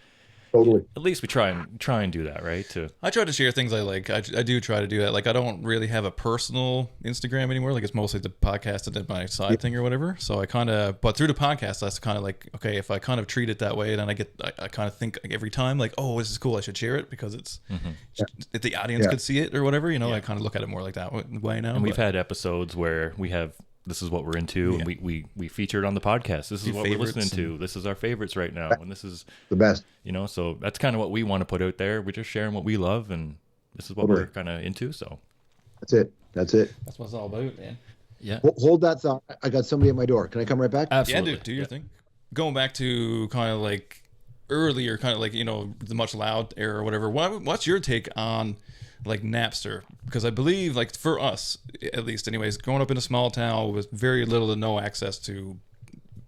totally. At least we try and do that, right? I try to share things I like. I do try to do that. Like I don't really have a personal Instagram anymore. Like it's mostly the podcast and then my side thing or whatever. So but through the podcast, that's kind of like, okay, if I kind of treat it that way, then I kind of think every time like, oh, this is cool. I should share it because it's if the audience could see it or whatever. I kind of look at it more like that way now. And we've had episodes where we have this is what we're into, and we feature it on the podcast. This is what we're listening to. This is our favorites right now, and this is the best. So that's kind of what we want to put out there. We're just sharing what we love, and this is what we're kind of into. So that's it. That's what it's all about, man. Yeah. Hold that thought. I got somebody at my door. Can I come right back? Absolutely. Yeah, dude, do your thing. Going back to kind of like earlier, kind of like, the Much Loud era or whatever. What's your take on like Napster? Because I believe, like, for us, at least anyways, growing up in a small town with very little to no access to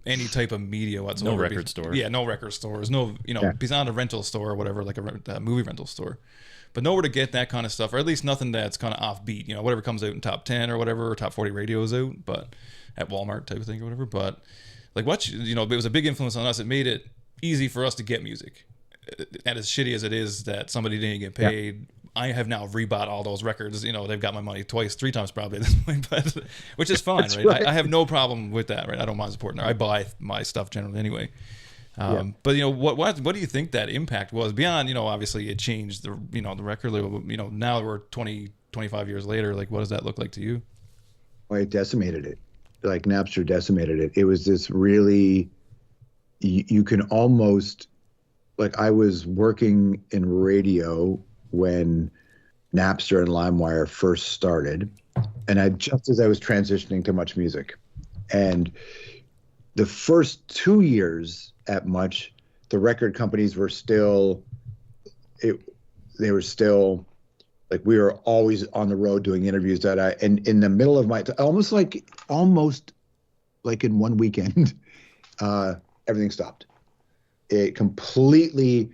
any type of media whatsoever. No record store. Yeah, no record stores. No, beyond a rental store or whatever, like a movie rental store. But nowhere to get that kind of stuff, or at least nothing that's kind of offbeat. Whatever comes out in top 10 or whatever, or top 40 radios out, but at Walmart type of thing or whatever. But like, it was a big influence on us. It made it easy for us to get music. And as shitty as it is that somebody didn't get paid, I have now rebought all those records. They've got my money twice, 3 times probably at this point, but which is fine, right? I have no problem with that, right? I don't mind supporting her. I buy my stuff generally anyway. But what do you think that impact was beyond, obviously it changed the record label, but now we're 25 years later, like, what does that look like to you? Well, it decimated it. Like, Napster decimated it. It was this really, you can almost, like, I was working in radio when Napster and LimeWire first started, and just as I was transitioning to MuchMusic, and the first 2 years at Much, the record companies were still, they were still, like, we were always on the road doing interviews and in the middle of my, almost like in one weekend, everything stopped. It completely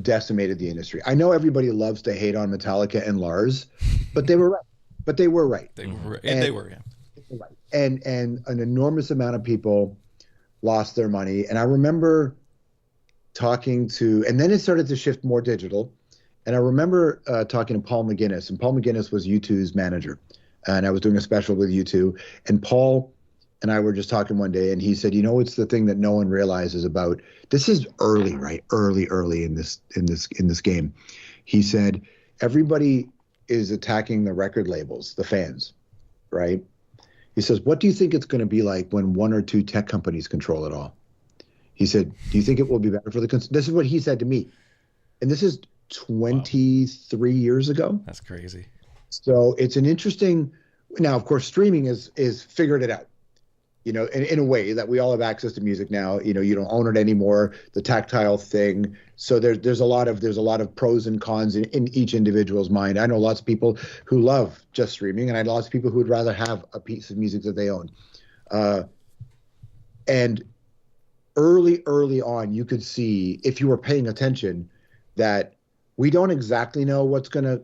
decimated the industry. I know everybody loves to hate on Metallica and Lars, but they were right. They were right. And an enormous amount of people lost their money. And I remember talking to, and then it started to shift more digital. And I remember talking to Paul McGuinness, and Paul McGuinness was U2's manager. And I was doing a special with U2. And Paul and I were just talking one day, and he said, it's the thing that no one realizes about, this is early, right? Early in this game. He said, everybody is attacking the record labels, the fans, right? He says, what do you think it's going to be like when 1 or 2 tech companies control it all? He said, do you think it will be better for this is what he said to me. And this is 23 years ago. That's crazy. So it's an interesting, now, of course, streaming is figured it out. In a way that we all have access to music now. You don't own it anymore. The tactile thing. So there's a lot of pros and cons in each individual's mind. I know lots of people who love just streaming, and I know lots of people who would rather have a piece of music that they own. And early on, you could see, if you were paying attention, that we don't exactly know what's going to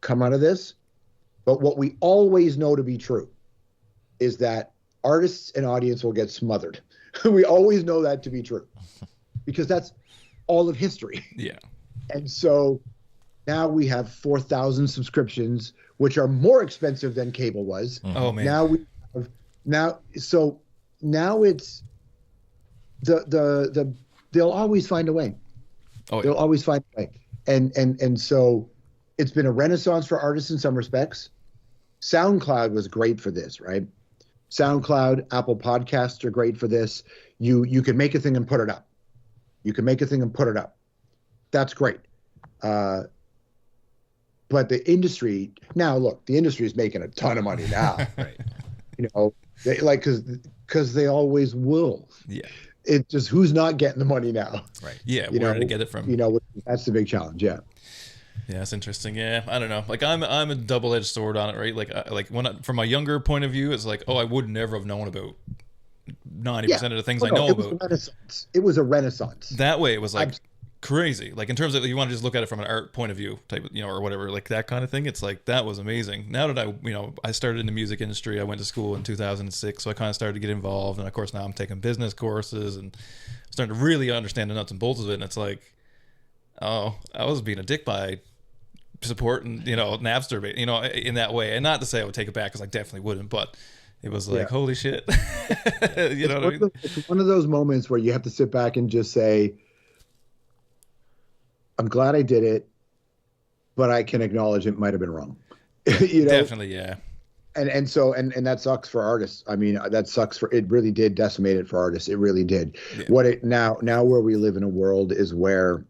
come out of this, but what we always know to be true is that artists and audience will get smothered. We always know that to be true because that's all of history. Yeah. And so now we have 4,000 subscriptions, which are more expensive than cable was. Oh man. Now it's they'll always find a way. Oh, yeah. They'll always find a way. And so it's been a renaissance for artists in some respects. SoundCloud was great for this, right? SoundCloud, Apple Podcasts are great for this. You can make a thing and put it up. That's great. But the industry now, look, the industry is making a ton of money now. Right. Because they always will. Yeah. It's just who's not getting the money now. Right. Yeah. Where to get it from? That's the big challenge. Yeah. Yeah, that's interesting. Yeah, I don't know. Like I'm a double-edged sword on it, right? Like from a younger point of view, it's like, I would never have known about 90% of the things I know about. It was a renaissance. That way, it was like crazy. Like in terms of, you want to just look at it from an art point of view, type, or whatever, like that kind of thing. It's like that was amazing. Now that I started in the music industry, I went to school in 2006, so I kind of started to get involved, and of course now I'm taking business courses and starting to really understand the nuts and bolts of it. And it's like, I was being a dick by supporting, Napster, in that way. And not to say I would take it back, because I definitely wouldn't, but it was like, holy shit. What I mean? It's one of those moments where you have to sit back and just say, I'm glad I did it, but I can acknowledge it might have been wrong. Definitely, yeah. and that sucks for artists. I mean, that sucks for, it really did decimate it for artists. It really did. Yeah. Now where we live in a world is where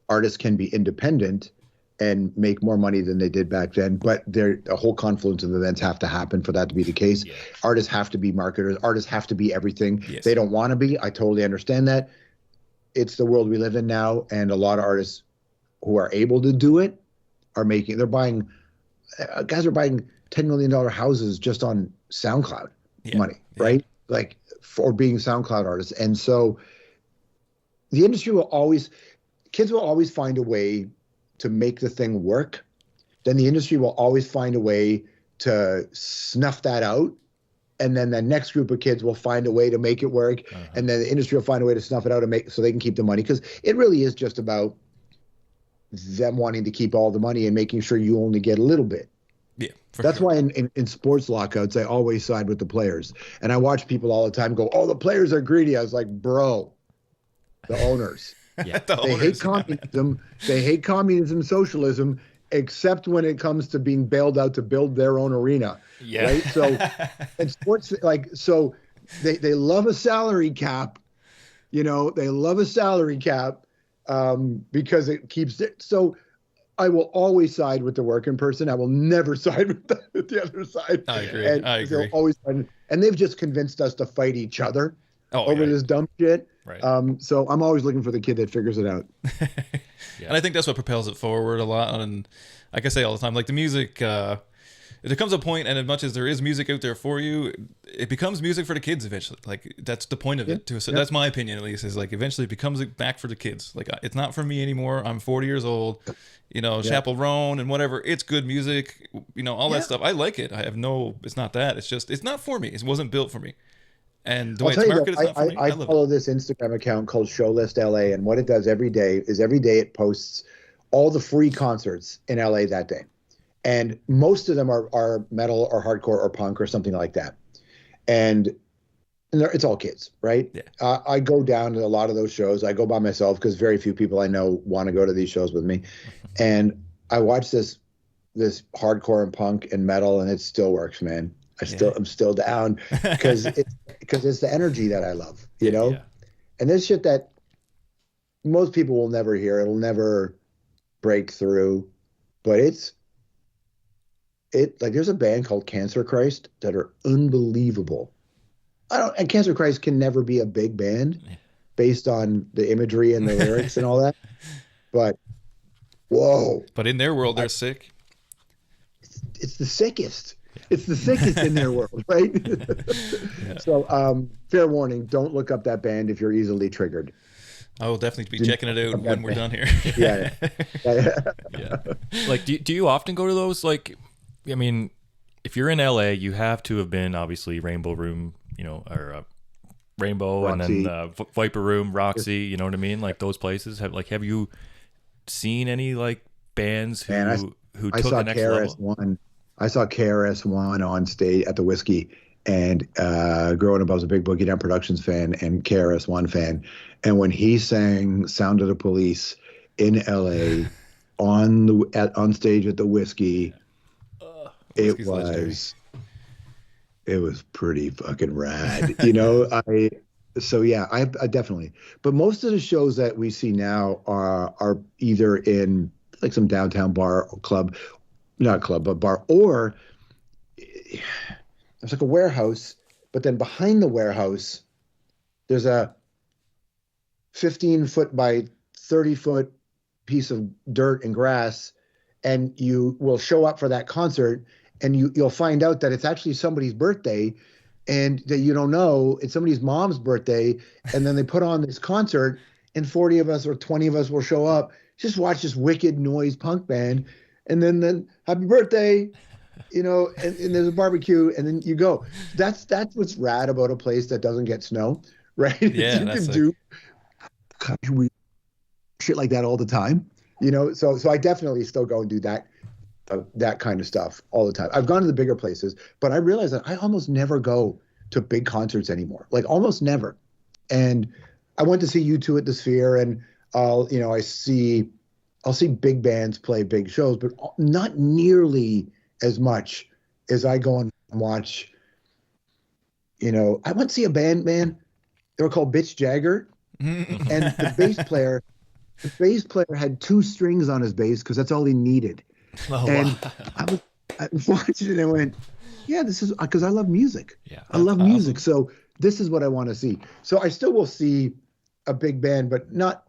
artists can be independent and make more money than they did back then, but a whole confluence of events have to happen for that to be the case. Yeah. Artists have to be marketers. Artists have to be everything. Yes. They don't want to be. I totally understand that. It's the world we live in now, and a lot of artists who are able to do it they're buying, guys are buying $10 million houses just on SoundCloud money, right? Like, for being SoundCloud artists. And so the industry kids will always find a way to make the thing work. Then the industry will always find a way to snuff that out. And then the next group of kids will find a way to make it work. And then the industry will find a way to snuff it out and so they can keep the money. Because it really is just about them wanting to keep all the money and making sure you only get a little bit. Yeah. That's why in sports lockouts, I always side with the players. And I watch people all the time go, oh, the players are greedy. I was like, bro, the owners. Yeah. They hate communism. They hate communism, socialism, except when it comes to being bailed out to build their own arena. Yeah. Right. So, and sports, so they love a salary cap. They love a salary cap because it keeps it. So I will always side with the working person. I will never side with the other side. I agree. And I agree. they'll always, and they've just convinced us to fight each other over this dumb shit. Right. So I'm always looking for the kid that figures it out. And I think that's what propels it forward a lot. And like I say all the time, like the music, there comes a point, and as much as there is music out there for you, it becomes music for the kids eventually. Like, that's the point of it. That's my opinion, at least, is like eventually it becomes back for the kids. Like, it's not for me anymore. I'm 40 years old. Chapel Roan and whatever. It's good music. All that stuff. I like it. It's not that. It's just, it's not for me. It wasn't built for me. And the way it's marketed is not for me. I follow this Instagram account called Showlist LA, and what it does every day it posts all the free concerts in LA that day. And most of them are metal or hardcore or punk or something like that. And it's all kids, right? Yeah. I go down to a lot of those shows. I go by myself because very few people I know want to go to these shows with me. And I watch this hardcore and punk and metal, and it still works, man. I'm still down because it's the energy that I love, Yeah. And there's shit that most people will never hear. It'll never break through, but like there's a band called Cancer Christ that are unbelievable. And Cancer Christ can never be a big band based on the imagery and the lyrics and all that. But whoa. But in their world, they're sick. It's the sickest. It's the sickest in their world, right? Yeah. So fair warning, don't look up that band if you're easily triggered. I will definitely be checking it out when we're done here. Yeah. Yeah. Like, do you often go to those? Like, I mean, if you're in LA, you have to have been obviously Rainbow Room, or Rainbow, Roxy. and then Viper Room, Roxy. You know what I mean? Like those places. Have you seen any like bands who I took saw the next level? KRS-One. I saw KRS-One on stage at the Whiskey, and growing up, I was a big Boogie Down Productions fan and KRS-One fan. And when he sang "Sound of the Police" in LA on stage at the Whiskey, it was pretty fucking rad. I definitely. But most of the shows that we see now are either in like some downtown bar or club. Not club, but bar, or it's like a warehouse, but then behind the warehouse, there's a 15-foot by 30-foot piece of dirt and grass, and you will show up for that concert, and you'll find out that it's actually somebody's birthday, and that you don't know it's somebody's mom's birthday, and then they put on this concert, and 40 of us or 20 of us will show up, just watch this wicked noise punk band. And then happy birthday, and there's a barbecue, and then you go. That's what's rad about a place that doesn't get snow, right? Yeah, you can do shit like that all the time, So I definitely still go and do that kind of stuff all the time. I've gone to the bigger places, but I realize that I almost never go to big concerts anymore, like almost never. And I went to see U2 at the Sphere, and I'll see big bands play big shows, but not nearly as much is I go and watch, I went to see a band, man. They were called Bitch Jagger. And the bass player had 2 strings on his bass because that's all he needed. Oh, and wow. I watched it and I went, yeah, this is because I love music. Yeah, I love music. So this is what I want to see. So I still will see a big band, but not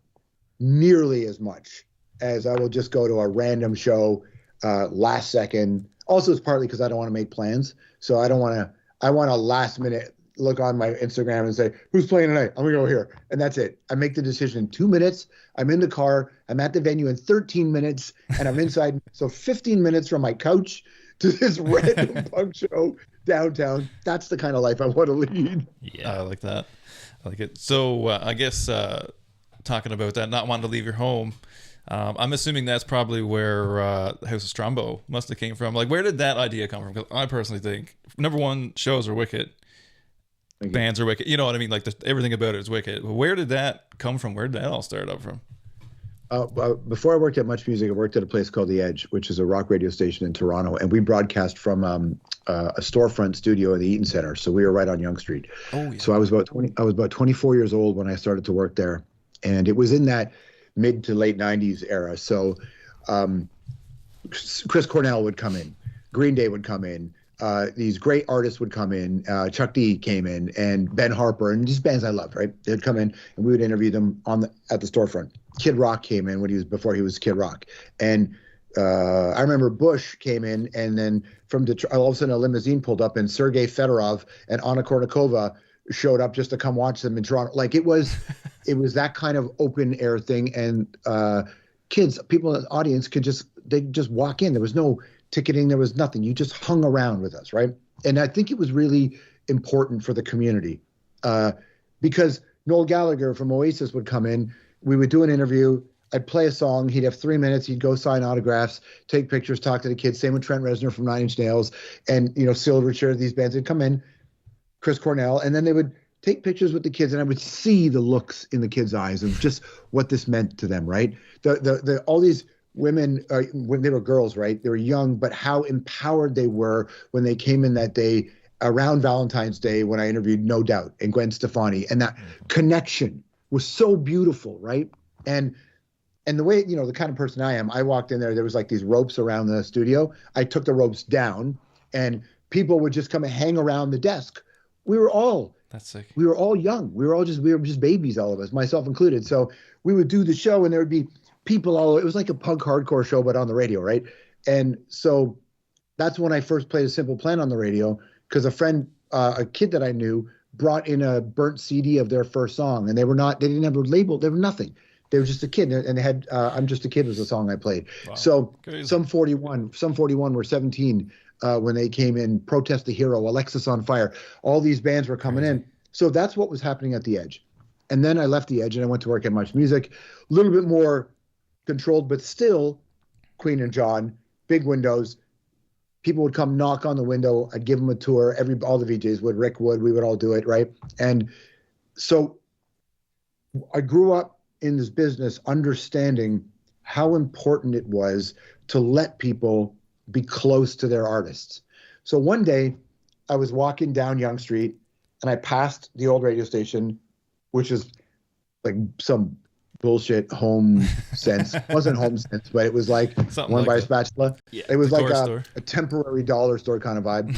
nearly as much as I will just go to a random show last second. Also, it's partly because I don't want to make plans. So I want a last minute look on my Instagram and say, who's playing tonight? I'm going to go here. And that's it. I make the decision in 2 minutes. I'm in the car. I'm at the venue in 13 minutes and I'm inside. So 15 minutes from my couch to this random punk show downtown. That's the kind of life I want to lead. Yeah, I like that. I like it. So I guess talking about that, not wanting to leave your home, I'm assuming that's probably where House of Strombo must have came from. Like, where did that idea come from? Because I personally think, number one, shows are wicked. Bands are wicked. You know what I mean? Like, everything about it is wicked. But where did that come from? Where did that all start up from? Before I worked at MuchMusic, I worked at a place called The Edge, which is a rock radio station in Toronto. And we broadcast from a storefront studio in the Eaton Center. So we were right on Yonge Street. Oh, yeah. So I was about 24 years old when I started to work there. And it was in that mid to late 90s era. So Chris Cornell would come in. Green Day would come in. These great artists would come in. Chuck D came in, and Ben Harper, and these bands I loved, right? They'd come in, and we would interview them at the storefront. Kid Rock came in before he was Kid Rock, and I remember Bush came in, and then from Detroit, all of a sudden a limousine pulled up, and Sergei Fedorov and Anna Kournikova showed up just to come watch them in Toronto. Like it was that kind of open air thing, and people in the audience could just walk in. There was no ticketing, there was nothing. You just hung around with us, right? And I think it was really important for the community because Noel Gallagher from Oasis would come in. We would do an interview. I'd play a song. He'd have 3 minutes. He'd go sign autographs, take pictures, talk to the kids. Same with Trent Reznor from Nine Inch Nails and Silverchair. These bands would come in, Chris Cornell, and then they would take pictures with the kids, and I would see the looks in the kids' eyes of just what this meant to them, right? All these women, when they were girls, right? They were young, but how empowered they were when they came in that day around Valentine's Day when I interviewed No Doubt and Gwen Stefani, and that connection was so beautiful, right? And the way, the kind of person I am, I walked in there was like these ropes around the studio. I took the ropes down, and people would just come and hang around the desk. That's sick. We were all young. We were just babies, all of us, myself included. So we would do the show, and there would be people all over. It was like a punk hardcore show, but on the radio, right? And so that's when I first played A Simple Plan on the radio, because a kid that I knew brought in a burnt CD of their first song, and they didn't have a label. They were nothing. They were just a kid, and they had I'm Just a Kid was the song I played. Wow. So crazy. Some 41 were 17 when they came in. Protest the Hero, Alexis on Fire. All these bands were coming in. So that's what was happening at The Edge. And then I left The Edge and I went to work at MuchMusic, a little bit more controlled, but still Queen and John, big windows. People would come knock on the window. I'd give them a tour. All the VJs would, Rick would, we would all do it, right? And so I grew up in this business understanding how important it was to let people be close to their artists. So one day I was walking down Yonge Street and I passed the old radio station, which is like some bullshit home sense. It wasn't home sense, but it was like something one like by a spatula. Yeah, it was like a temporary dollar store kind of vibe.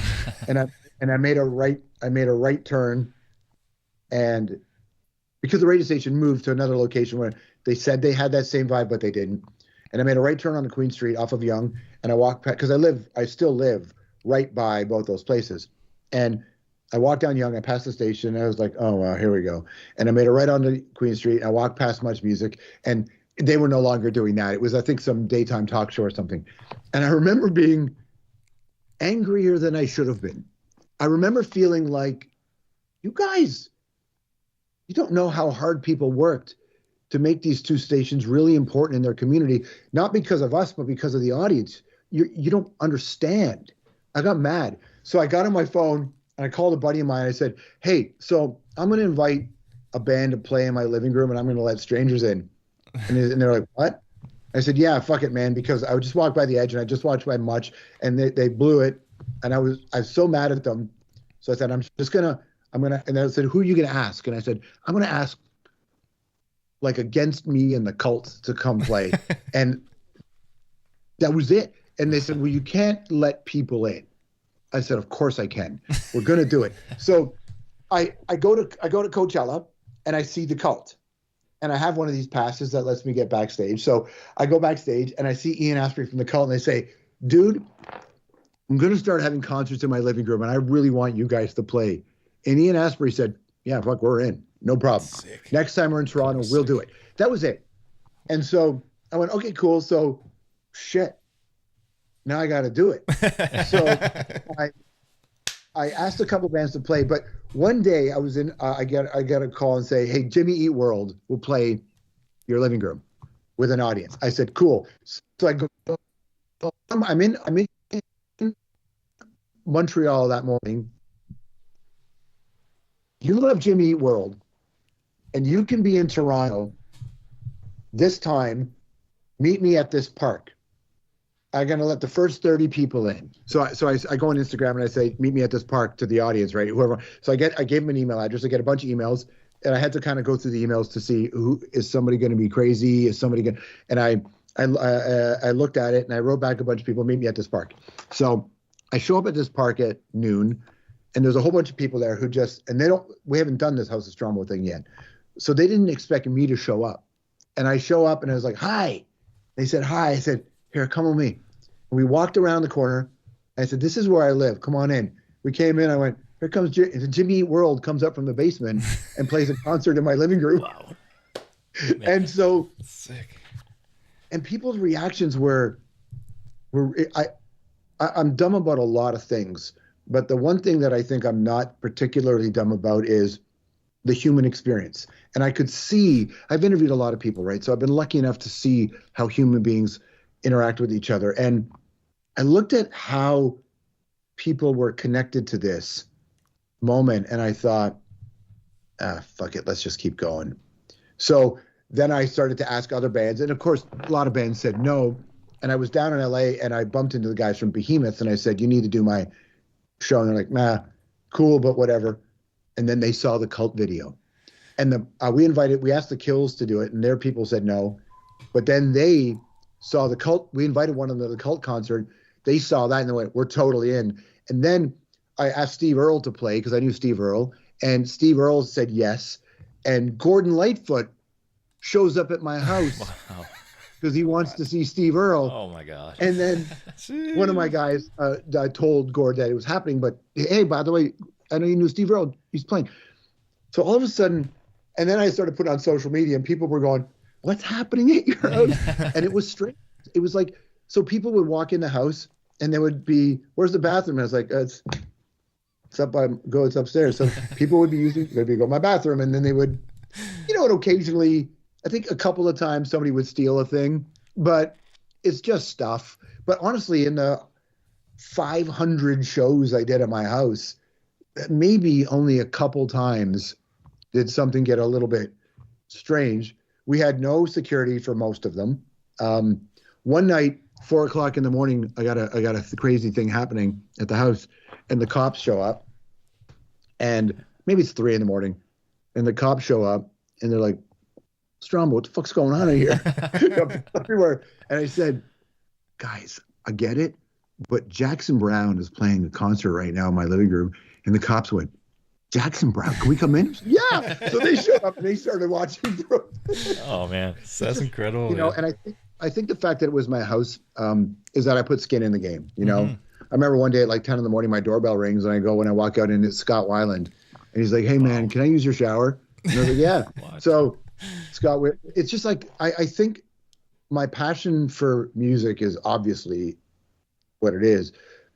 and I made a right turn, and because the radio station moved to another location where they said they had that same vibe, but they didn't. And I made a right turn onto Queen Street off of Yonge, and I walked past, because I still live right by both those places. And I walked down Yonge, I passed the station, and I was like, oh, wow, here we go. And I made a right onto Queen Street, and I walked past MuchMusic, and they were no longer doing that. It was, I think, some daytime talk show or something. And I remember being angrier than I should have been. I remember feeling like, you guys, you don't know how hard people worked to make these two stations really important in their community, not because of us, but because of the audience. You don't understand. I got mad. So I got on my phone, and I called a buddy of mine. I said, hey, so I'm going to invite a band to play in my living room, and I'm going to let strangers in. And they're like, what? I said, yeah, fuck it, man, because I would just walk by The Edge, and I just walked by Much, and they blew it. And I was so mad at them. So I said, I'm gonna, and I said, who are you gonna ask? And I said, I'm gonna ask like Against Me and the Cult to come play. And that was it. And they said, well, you can't let people in. I said, of course I can. We're gonna do it. So I go to Coachella and I see the Cult. And I have one of these passes that lets me get backstage. So I go backstage and I see Ian Astbury from the Cult, and they say, dude, I'm going to start having concerts in my living room, and I really want you guys to play. And Ian Astbury said, yeah, fuck, we're in. No problem. Sick. Next time we're in Toronto, we'll do it. That was it. And so I went, okay, cool. So shit, now I got to do it. So I asked a couple bands to play, but one day I was in, I got a call and say, hey, Jimmy Eat World will play your living room with an audience. I said, cool. So I go, I'm in Montreal that morning. You love Jimmy Eat World, and you can be in Toronto this time. Meet me at this park. I'm going to let the first 30 people in. So I go on Instagram and I say, meet me at this park to the audience, right? Whoever. So I gave them an email address. I get a bunch of emails, and I had to kind of go through the emails to see who is somebody going to be crazy? Is somebody going to, and I looked at it and I wrote back a bunch of people, meet me at this park. So I show up at this park at noon, and there's a whole bunch of people there who just, and we haven't done this House of Strombo thing yet. So they didn't expect me to show up. And I show up and I was like, hi. They said, hi. I said, here, come with me. And we walked around the corner. I said, this is where I live. Come on in. We came in. I went, here comes Jimmy Eat World comes up from the basement and plays a concert in my living room. Wow. And so, Sick. and people's reactions were I'm dumb about a lot of things, but the one thing that I think I'm not particularly dumb about is the human experience. And I could see, I've interviewed a lot of people, right? So I've been lucky enough to see how human beings interact with each other. And I looked at how people were connected to this moment, and I thought, fuck it, let's just keep going. So then I started to ask other bands, and of course, a lot of bands said no. And I was down in LA, and I bumped into the guys from Behemoth, and I said, you need to do my show. And they're like, nah, cool, but whatever. And then they saw the Cult video. And we asked the Kills to do it, and their people said no. But then they saw the Cult. We invited one of them to the Cult concert. They saw that, and they went, we're totally in. And then I asked Steve Earle to play, because I knew Steve Earle. And Steve Earle said yes. And Gordon Lightfoot shows up at my house. Wow. Because he wants to see Steve Earle. Oh my gosh. And then one of my guys told Gord that it was happening, but hey, by the way, I know you knew Steve Earle. He's playing. So all of a sudden, and then I started putting on social media, and people were going, what's happening at your house? And it was strange. It was like, so people would walk in the house, and they would be, where's the bathroom? And I was like, it's upstairs. So people would be they'd go, my bathroom. And then they would, and occasionally, I think a couple of times somebody would steal a thing, but it's just stuff. But honestly, in the 500 shows I did at my house, maybe only a couple times did something get a little bit strange. We had no security for most of them. One night, 4:00 in the morning, I got a crazy thing happening at the house, and the cops show up, and maybe it's 3 a.m, and the cops show up, and they're like, Strombo, what the fuck's going on in here? Everywhere. And I said, guys, I get it, but Jackson Browne is playing a concert right now in my living room. And the cops went, Jackson Browne, can we come in? Yeah. So they showed up and they started watching. Oh man, That's incredible. And I think the fact that it was my house is that I put skin in the game. Mm-hmm. I remember one day at like 10 in, my doorbell rings, and I walk out, and it's Scott Weiland, and he's like, hey man, can I use your shower? And I was like, yeah. So Scott, it's just like, I think my passion for music is obviously what it is,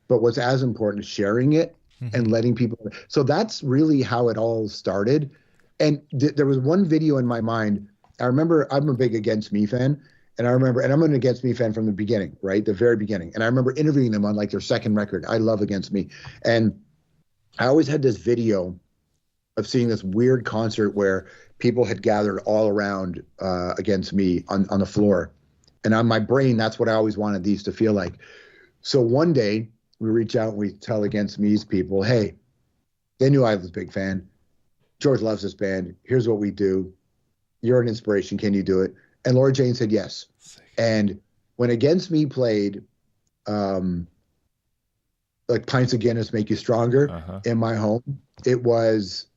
but what's as important is sharing it and letting people. So that's really how it all started. And there was one video in my mind. I remember, I'm a big Against Me fan, and I'm an Against Me fan from the beginning, right? The very beginning. And I remember interviewing them on like their second record. I love Against Me. And I always had this video of seeing this weird concert where people had gathered all around Against Me on the floor. And on my brain, that's what I always wanted these to feel like. So one day we reach out and we tell Against Me's people, hey, they knew I was a big fan. George loves this band. Here's what we do. You're an inspiration. Can you do it? And Laura Jane said yes. And when Against Me played, like Pints of Guinness Make You Stronger in my home, it was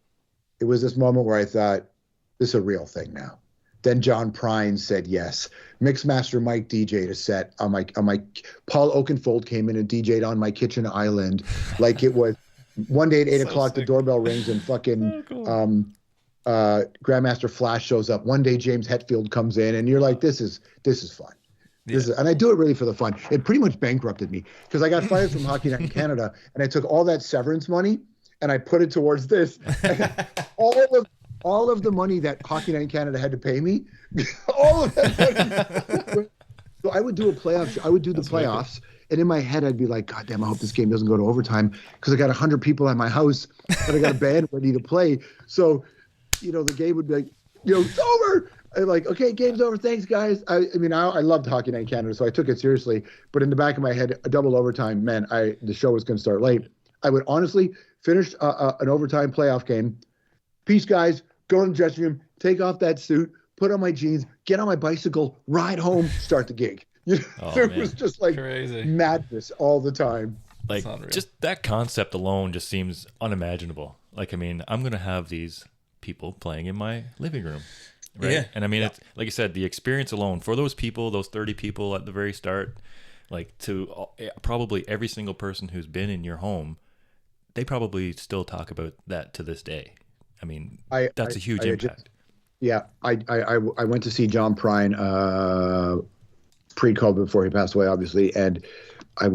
this moment where I thought, this is a real thing now. Then John Prine said yes. Mixmaster Mike DJ'd a set on my Paul Oakenfold came in and DJ'd on my kitchen island. Like it was one day at 8 o'clock, the doorbell rings and fucking Grandmaster Flash shows up. One day James Hetfield comes in and you're like, this is fun. And I do it really for the fun. It pretty much bankrupted me because I got fired from Hockey Night in Canada and I took all that severance money and I put it towards this. all of the money that Hockey Night in Canada had to pay me, all of that money. So I would do a playoff. I would do the playoffs. And in my head, I'd be like, God damn, I hope this game doesn't go to overtime because I got 100 people at my house and I got a band ready to play. So, the game would be like, it's over. I'm like, okay, game's over. Thanks, guys. I loved Hockey Night in Canada, so I took it seriously. But in the back of my head, a double overtime, man, the show was going to start late. I would honestly finish an overtime playoff game. Peace, guys. Go in the dressing room, take off that suit, put on my jeans, get on my bicycle, ride home, start the gig. It was just like crazy madness all the time. Like just that concept alone just seems unimaginable. Like, I'm going to have these people playing in my living room. Right. Yeah. And it's like I said, the experience alone for those people, those 30 people at the very start, like to probably every single person who's been in your home, they probably still talk about that to this day. That's a huge impact. I went to see John Prine pre-COVID before he passed away, obviously, and I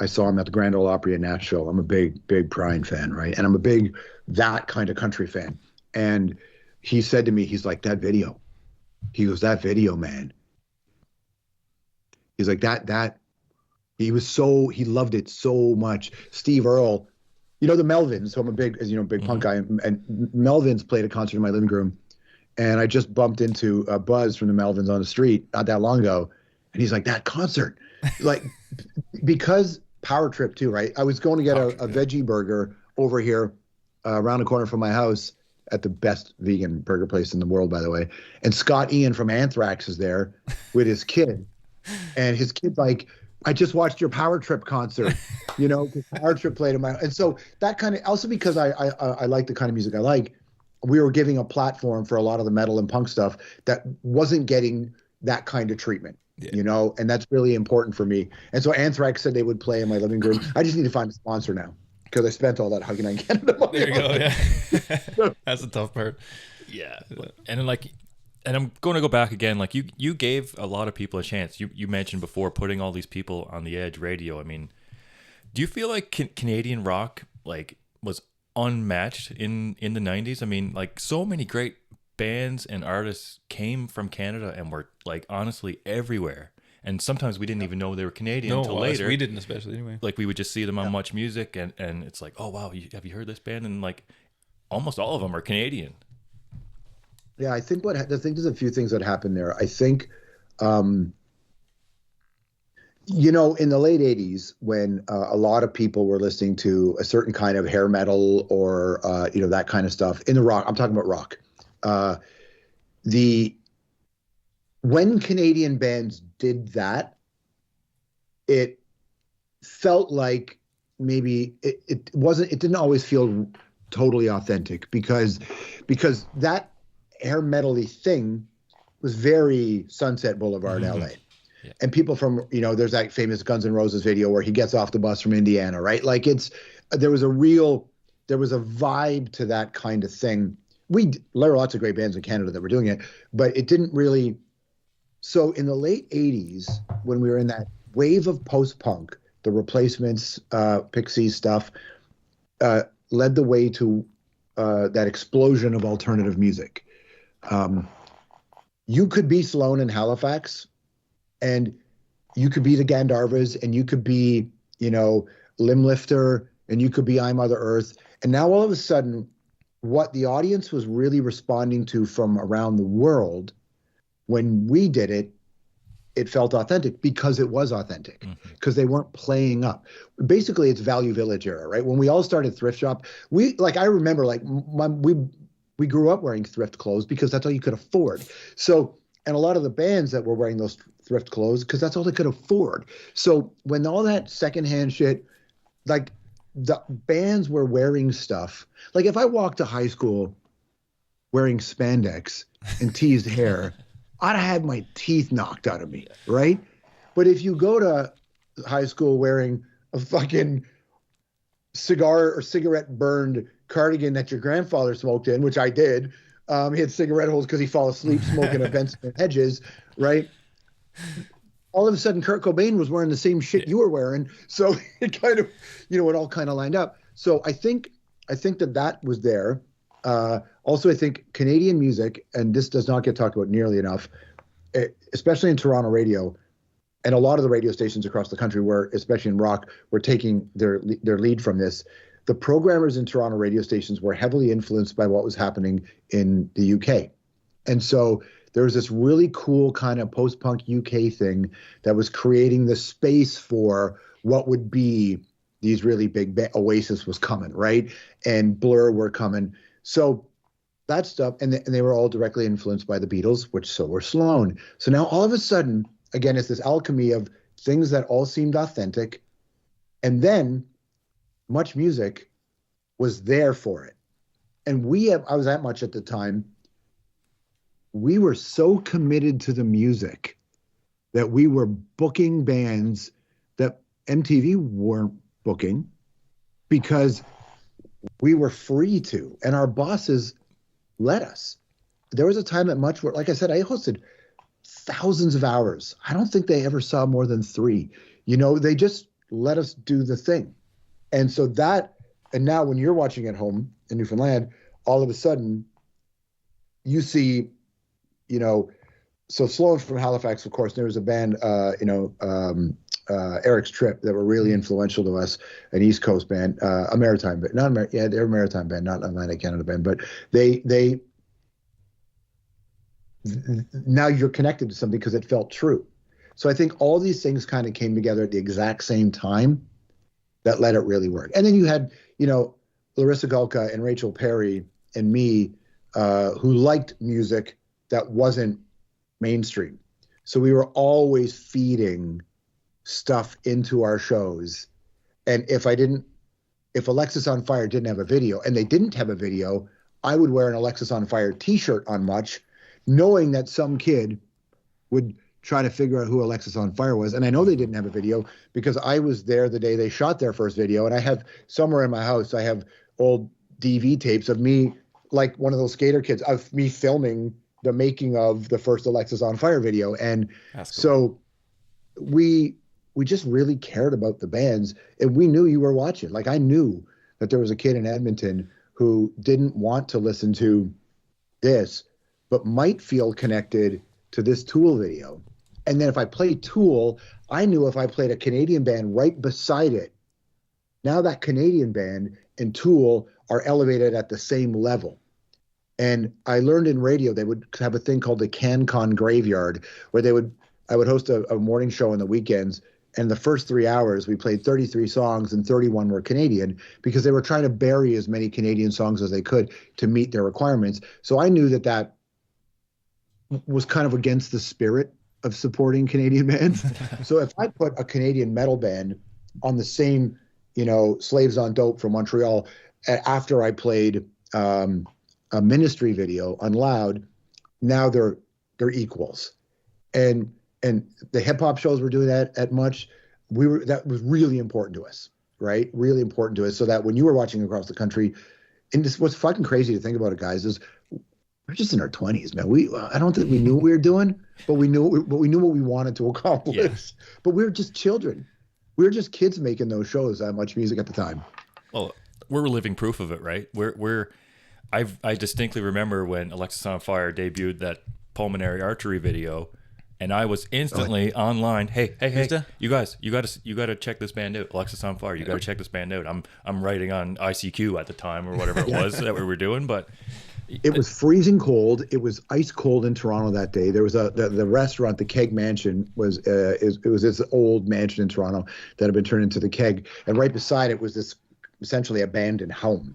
saw him at the Grand Ole Opry in Nashville. I'm a big Prine fan, right? And I'm a big that kind of country fan. And he said to me, he's like, that video. He goes, that video, man. He's like, that. He loved it so much. Steve Earle, the Melvins, so I'm a big punk guy, and Melvins played a concert in my living room, and I just bumped into Buzz from the Melvins on the street not that long ago, and he's like, that concert, like, because Power Trip too, right? I was going to get a veggie burger over here around the corner from my house at the best vegan burger place in the world, by the way, and Scott Ian from Anthrax is there with his kid, and his kid's like, I just watched your Power Trip concert, because Power Trip played in my, and so that kind of, also because I like the kind of music I like, we were giving a platform for a lot of the metal and punk stuff that wasn't getting that kind of treatment, and that's really important for me. And so Anthrax said they would play in my living room. I just need to find a sponsor now because I spent all that Hockey Night in Canada money. There you go, yeah. That's the tough part. Yeah. And then and I'm going to go back again. Like you gave a lot of people a chance. You mentioned before putting all these people on the edge radio. Do you feel like Canadian rock was unmatched in the 90s? So many great bands and artists came from Canada and were honestly everywhere. And sometimes we didn't even know they were Canadian until later. We didn't, especially anyway. We would just see them on MuchMusic and it's like, oh wow, have you heard this band? And almost all of them are Canadian. Yeah, I think there's a few things that happened there. I think, in the late 80s, when a lot of people were listening to a certain kind of hair metal or, that kind of stuff in the rock, I'm talking about rock. When Canadian bands did that, it felt like maybe it didn't always feel totally authentic because that hair metal-y thing was very Sunset Boulevard, LA. Yeah. And people from, there's that famous Guns N' Roses video where he gets off the bus from Indiana, right? There was a vibe to that kind of thing. There were lots of great bands in Canada that were doing it, but it didn't really. So in the late 80s, when we were in that wave of post-punk, the Replacements, Pixies stuff, led the way to that explosion of alternative music. You could be Sloan in Halifax, and you could be the Gandharvas, and you could be, Limblifter, and you could be I Mother Earth. And now all of a sudden, what the audience was really responding to from around the world when we did it it felt authentic because it was authentic, because they weren't playing up. Basically, it's Value Village era, right? When we all started thrift shop, I remember we grew up wearing thrift clothes because that's all you could afford. So, and a lot of the bands that were wearing those thrift clothes because that's all they could afford. So when all that secondhand shit, like the bands were wearing stuff. Like if I walked to high school wearing spandex and teased hair, I'd have had my teeth knocked out of me, right? But if you go to high school wearing a fucking cigar or cigarette burned cardigan that your grandfather smoked in, which I did, he had cigarette holes because he fell asleep smoking a Benson Hedges, right? All of a sudden, Kurt Cobain was wearing the same shit you were wearing, so it kind of, it all kind of lined up. So I think that was there. Also, I think Canadian music, and this does not get talked about nearly enough, especially in Toronto radio, and a lot of the radio stations across the country, where, especially in rock, were taking their lead from this. The programmers in Toronto radio stations were heavily influenced by what was happening in the UK. And so there was this really cool kind of post-punk UK thing that was creating the space for what would be these really big Oasis was coming, right? And Blur were coming. So that stuff, and they were all directly influenced by the Beatles, which so were Sloan. So now all of a sudden, again, it's this alchemy of things that all seemed authentic. And then MuchMusic was there for it. And I was at Much at the time. We were so committed to the music that we were booking bands that MTV weren't booking because we were free to, and our bosses let us. There was a time at Much where, like I said, I hosted thousands of hours. I don't think they ever saw more than 3. They just let us do the thing. And so and now when you're watching at home in Newfoundland, all of a sudden you see, so Sloan from Halifax, of course, there was a band, Eric's Trip, that were really influential to us, an East Coast band, a maritime band, they're a maritime band, not an Atlantic Canada band, but they now you're connected to something because it felt true. So I think all these things kind of came together at the exact same time that let it really work. And then you had, Larissa Gulka and Rachel Perry and me, who liked music that wasn't mainstream. So we were always feeding stuff into our shows. And if Alexis on Fire didn't have a video, and they didn't have a video, I would wear an Alexis on Fire t-shirt on Much, knowing that some kid would try to figure out who Alexis on Fire was. And I know they didn't have a video because I was there the day they shot their first video. And I have somewhere in my house, I have old DV tapes of me, like one of those skater kids, of me filming the making of the first Alexis on Fire video. And so we just really cared about the bands, and we knew you were watching. Like I knew that there was a kid in Edmonton who didn't want to listen to this, but might feel connected to this Tool video. And then if I played Tool, I knew if I played a Canadian band right beside it, now that Canadian band and Tool are elevated at the same level. And I learned in radio, they would have a thing called the CanCon Graveyard, where I would host a morning show on the weekends. And the first 3 hours, we played 33 songs and 31 were Canadian because they were trying to bury as many Canadian songs as they could to meet their requirements. So I knew that was kind of against the spirit of supporting Canadian bands. So if I put a Canadian metal band on the same, Slaves on Dope from Montreal, after I played a Ministry video on Loud, now they're equals. And the hip hop shows were doing that at Much. That was really important to us, right? Really important to us. So that when you were watching across the country, and this what's fucking crazy to think about it, guys, is we're just in our 20s, man. I don't think we knew what we were doing, but we knew what we wanted to accomplish. Yeah. But we were just children. We were just kids making those shows at MuchMusic at the time. Well, we're living proof of it, right? I distinctly remember when Alexis on Fire debuted that Pulmonary Artery video, and I was instantly online. Hey, you guys, you got to check this band out. Alexis on Fire, you got to check this band out. I'm writing on ICQ at the time or whatever it was that we were doing, but It was freezing cold. It was ice cold in Toronto that day. There was the restaurant, the Keg Mansion, it was this old mansion in Toronto that had been turned into the Keg, and right beside it was this essentially abandoned home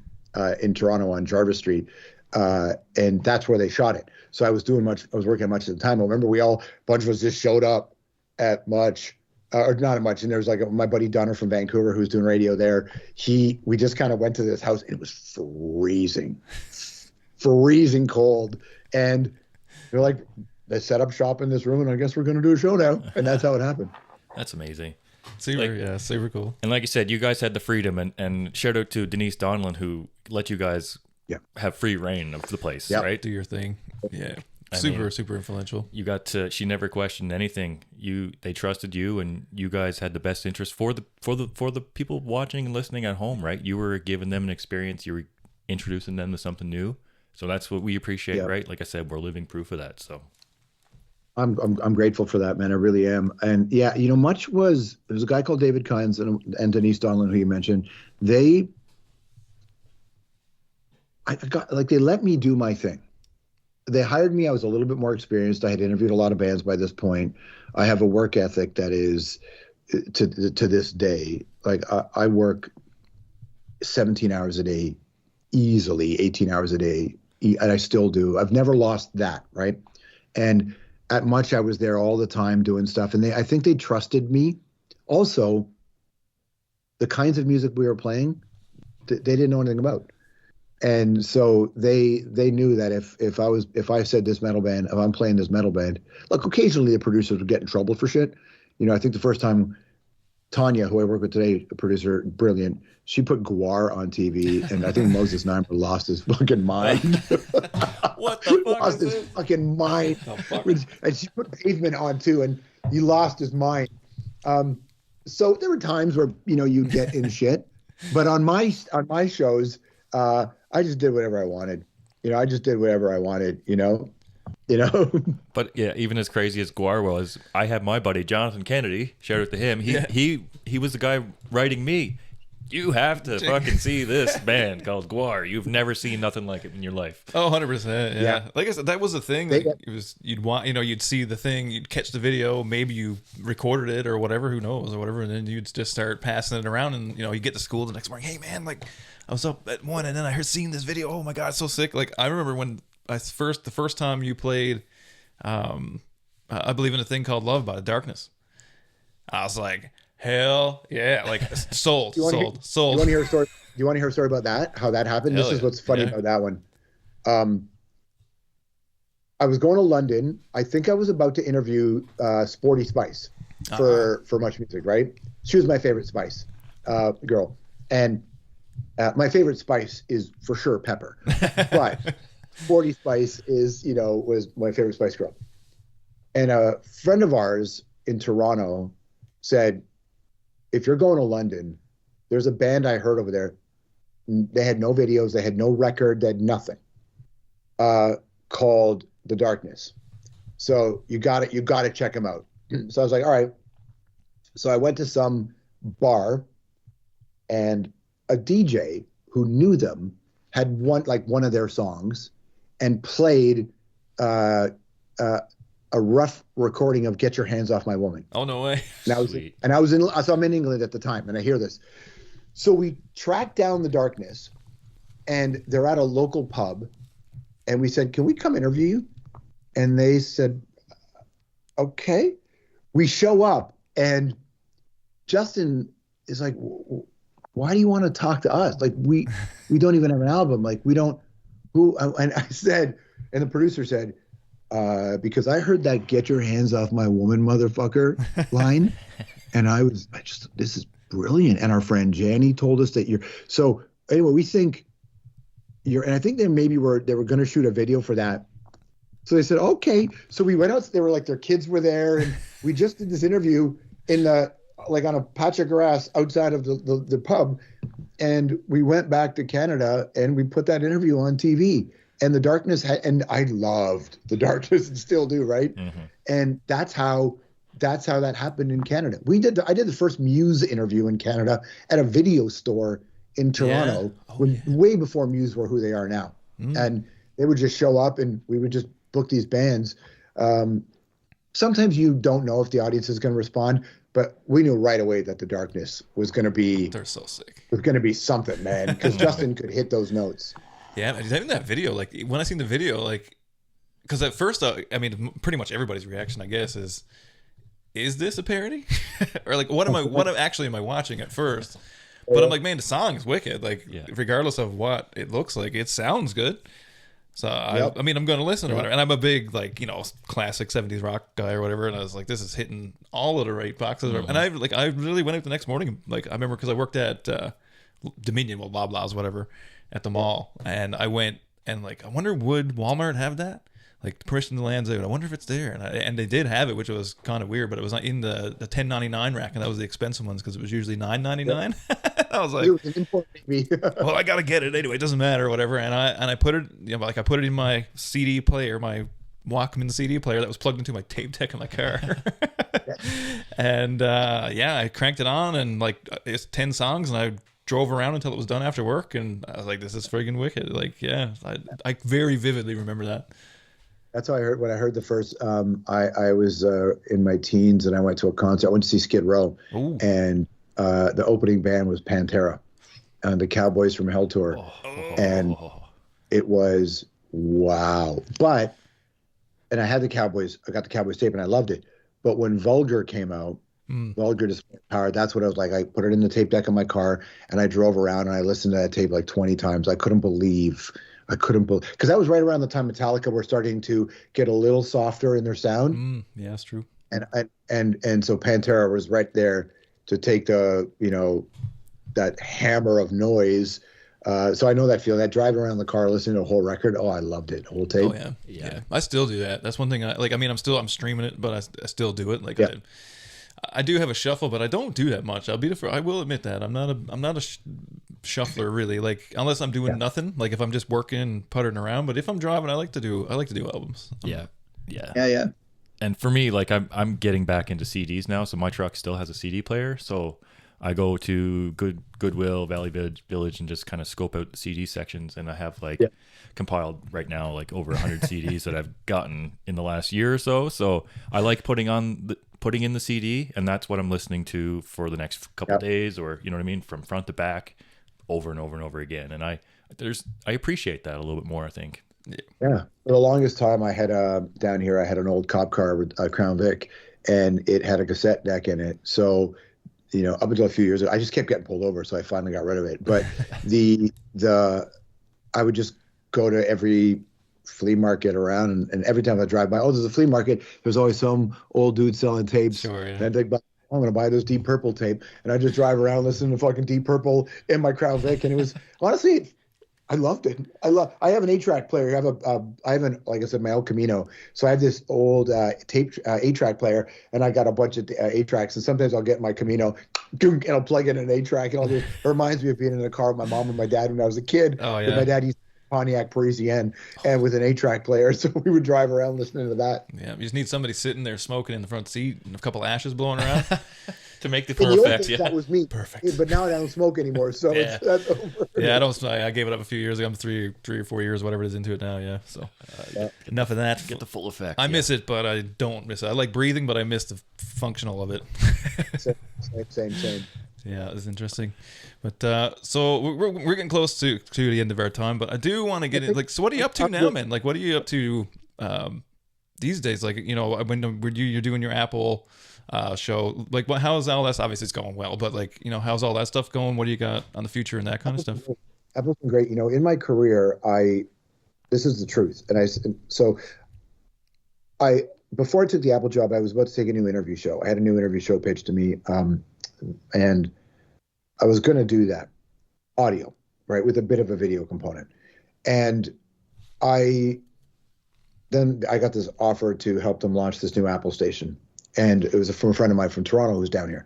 in Toronto on Jarvis Street, and that's where they shot it. So I was working at Much at the time. I remember a bunch of us just showed up at Much. Or not at Much, and there was like my buddy Dunner from Vancouver who's doing radio there. We just kind of went to this house. And it was freezing cold, and they're like, they set up shop in this room, and I guess we're going to do a show now, and that's how it happened. That's amazing. Super cool. And like you said, you guys had the freedom, and shout out to Denise Donlan who let you guys have free reign of the place, right? Do your thing. Yeah. Super influential. You got to. She never questioned anything. They trusted you, and you guys had the best interest for the people watching and listening at home, right? You were giving them an experience. You were introducing them to something new. So that's what we appreciate, right? Like I said, we're living proof of that. So I'm grateful for that, man. I really am. And yeah, Much was, there was a guy called David Kynes and Denise Donlan who you mentioned. They let me do my thing. They hired me. I was a little bit more experienced. I had interviewed a lot of bands by this point. I have a work ethic that is to this day. Like I work 17 hours a day, easily 18 hours a day. And I still do. I've never lost that. Right. And at Much, I was there all the time doing stuff. And I think they trusted me. Also, the kinds of music we were playing, they didn't know anything about. And so they knew that if I said this metal band, if I'm playing this metal band, look, occasionally the producers would get in trouble for shit. I think the first time Tanya, who I work with today, a producer, brilliant, she put Guar on TV, and I think Moses Neimer lost his fucking mind. What the fuck lost his fucking mind. And she put Pavement on too, and he lost his mind. So there were times where you'd get in shit, but on my shows, I just did whatever I wanted. I just did whatever I wanted. But yeah, even as crazy as Guar was, I had my buddy Jonathan Kennedy. Shout out to him. He was the guy writing me. You have to fucking see this band called Guar. You've never seen nothing like it in your life. Oh, 100%. Yeah. Like I said, that was the thing. Like, it was, you'd see the thing, you'd catch the video, maybe you recorded it or whatever, who knows, or whatever, and then you'd just start passing it around, and you get to school the next morning. Hey man, like I was up at 1 and then I seen this video. Oh my god, it's so sick. Like I remember when the first time you played I Believe in a Thing Called Love by Darkness. I was like, hell yeah, like sold. Do you want to hear a story? Do you want to hear a story about that? How that happened? This is what's funny about that one. I was going to London. I think I was about to interview Sporty Spice for MuchMusic, right? She was my favorite Spice girl, and my favorite Spice is for sure Pepper, but Sporty Spice was my favorite Spice girl. And a friend of ours in Toronto said, if you're going to London, there's a band I heard over there. They had no videos, they had no record, they had nothing. Called The Darkness. So you got to check them out. So I was like, all right. So I went to some bar, and a DJ who knew them had one of their songs and played a rough recording of "Get Your Hands Off My Woman." Oh no way! So I'm in England at the time, and I hear this. So we tracked down The Darkness, and they're at a local pub, and we said, "Can we come interview you?" And they said, "Okay." We show up, and Justin is like, "Why do you want to talk to us? Like we don't even have an album. Like we don't." And I said, and the producer said, because I heard that "Get Your Hands Off My Woman, motherfucker" line, and this is brilliant. And our friend Janny told us that so anyway, we think and I think they were going to shoot a video for that. So they said, okay. So we went out, they were like, their kids were there, and we just did this interview on a patch of grass outside of the pub. And we went back to Canada and we put that interview on TV. And The Darkness and I loved The Darkness and still do, right? Mm-hmm. And that's how that happened in Canada. I did the first Muse interview in Canada at a video store in Toronto, way before Muse were who they are now. Mm. And they would just show up and we would just book these bands. Sometimes you don't know if the audience is going to respond, but we knew right away that The Darkness was going to be. They're so sick. Was going to be something, man, because Justin could hit those notes. Yeah, I think that video, like when I seen the video, like, because at first, I mean, pretty much everybody's reaction, I guess, is this a parody, or like what am I watching at first? But I'm like, man, the song is wicked. Like, regardless of what it looks like, it sounds good. So I mean, I'm going to listen or whatever. And I'm a big, like, classic 70s rock guy or whatever. And I was like, this is hitting all of the right boxes. And I really went out the next morning. Like, I remember because I worked at Dominion, well, Loblaws, whatever, at the mall. And I went and like, I wonder, would Walmart have that? Like, Permission to Land's Out. I wonder if it's there. And they did have it, which was kind of weird, but it was in the $10.99 rack, and that was the expensive ones because it was usually $9.99. I was like, it was an import, maybe. well, I gotta get it anyway. It doesn't matter or whatever. And I put it, I put it in my CD player, my Walkman CD player that was plugged into my tape deck in my car. And I cranked it on, and like it's 10 songs, and I drove around until it was done after work, and I was like, this is friggin' wicked. Like, yeah, I very vividly remember that. That's how I heard when I heard the first. I was in my teens and I went to a concert. I went to see Skid Row, and the opening band was Pantera, the Cowboys from Hell tour, and it was wow. And I had the Cowboys. I got the Cowboys tape and I loved it. But when Vulgar came out, Vulgar Display Power, that's what I was like. I put it in the tape deck of my car and I drove around and I listened to that tape like 20 times. I couldn't believe. Because that was right around the time Metallica were starting to get a little softer in their sound. Yeah, that's true. And so Pantera was right there to take the, that hammer of noise. So I know that feeling, that driving around the car, listening to a whole record. Oh, I loved it. Whole tape. Oh yeah. I still do that. That's one thing I'm streaming it, but I still do it. Like, I do have a shuffle, but I don't do that much. I will admit that I'm not a shuffler really. Like, unless I'm doing nothing. Like if I'm just working and puttering around. But if I'm driving, I like to do albums. Yeah. And for me, like I'm getting back into CDs now, so my truck still has a CD player. So I go to Goodwill, Valley Village, and just kind of scope out the CD sections. And I have compiled right now like over 100 CDs that I've gotten in the last year or so. So I like putting in the CD, and that's what I'm listening to for the next couple of days, or you know what I mean, from front to back, over and over and over again. And I appreciate that a little bit more, I think. Yeah. For the longest time, I had down here, I had an old cop car with a Crown Vic, and it had a cassette deck in it. So, up until a few years ago, I just kept getting pulled over, so I finally got rid of it. But I would just go to every flea market around, and every time I drive by, there's a flea market, there's always some old dude selling tapes. Sure, yeah. And I'd think, I'm going to buy this Deep Purple tape. And I just drive around listening to fucking Deep Purple in my Crown Vic. And it was, honestly, I loved it. I have an 8-track player. I have like I said, my El Camino. So I have this old tape 8-track player, and I got a bunch of 8-tracks. And sometimes I'll get my Camino, and I'll plug in an 8-track. And it reminds me of being in a car with my mom and my dad when I was a kid. Oh, yeah. My dad used Pontiac Parisienne and with an 8-track player, so we would drive around listening to that. Yeah, you just need somebody sitting there smoking in the front seat and a couple ashes blowing around to make the full effect. Yeah, that was me. Perfect. But now I don't smoke anymore, so that's over. Yeah, I gave it up a few years ago. I'm three or 4 years, whatever it is, into it now. Yeah, so enough of that. Get the full effect. I miss it, but I don't miss it. I like breathing, but I miss the functional of it. Same. Yeah, it's interesting. But so we're getting close to the end of our time, but I do want to get in. Like, so what are you up to now, man? Like, what are you up to these days? Like, when you're doing your Apple show, like, how's all that? Obviously, it's going well, but like, how's all that stuff going? What do you got on the future and that kind of stuff? Apple's been great. In my career, this is the truth, before I took the Apple job, I was about to take a new interview show. I had a new interview show pitched to me, and I was going to do that audio, right, with a bit of a video component. And I got this offer to help them launch this new Apple station. And it was from a friend of mine from Toronto who's down here.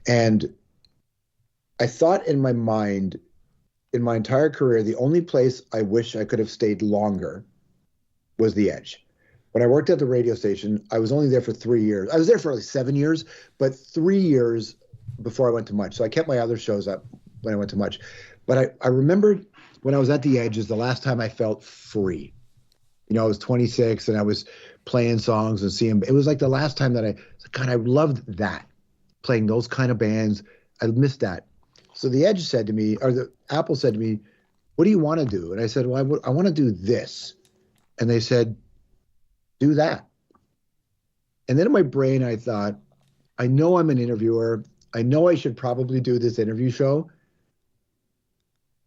And I thought in my mind, in my entire career, the only place I wish I could have stayed longer was the Edge. When I worked at the radio station, I was only there for 3 years. I was there for like 7 years, but 3 years before I went to Much. So I kept my other shows up when I went to Much. But I remembered when I was at the Edge is the last time I felt free. I was 26 and I was playing songs and seeing. It was like the last time that God, I loved that, playing those kind of bands. I missed that. So the Edge said to me, or the Apple said to me, "What do you want to do?" And I said, "Well, I want to do this." And they said, "Do that." And then in my brain, I thought, I know I'm an interviewer. I know I should probably do this interview show,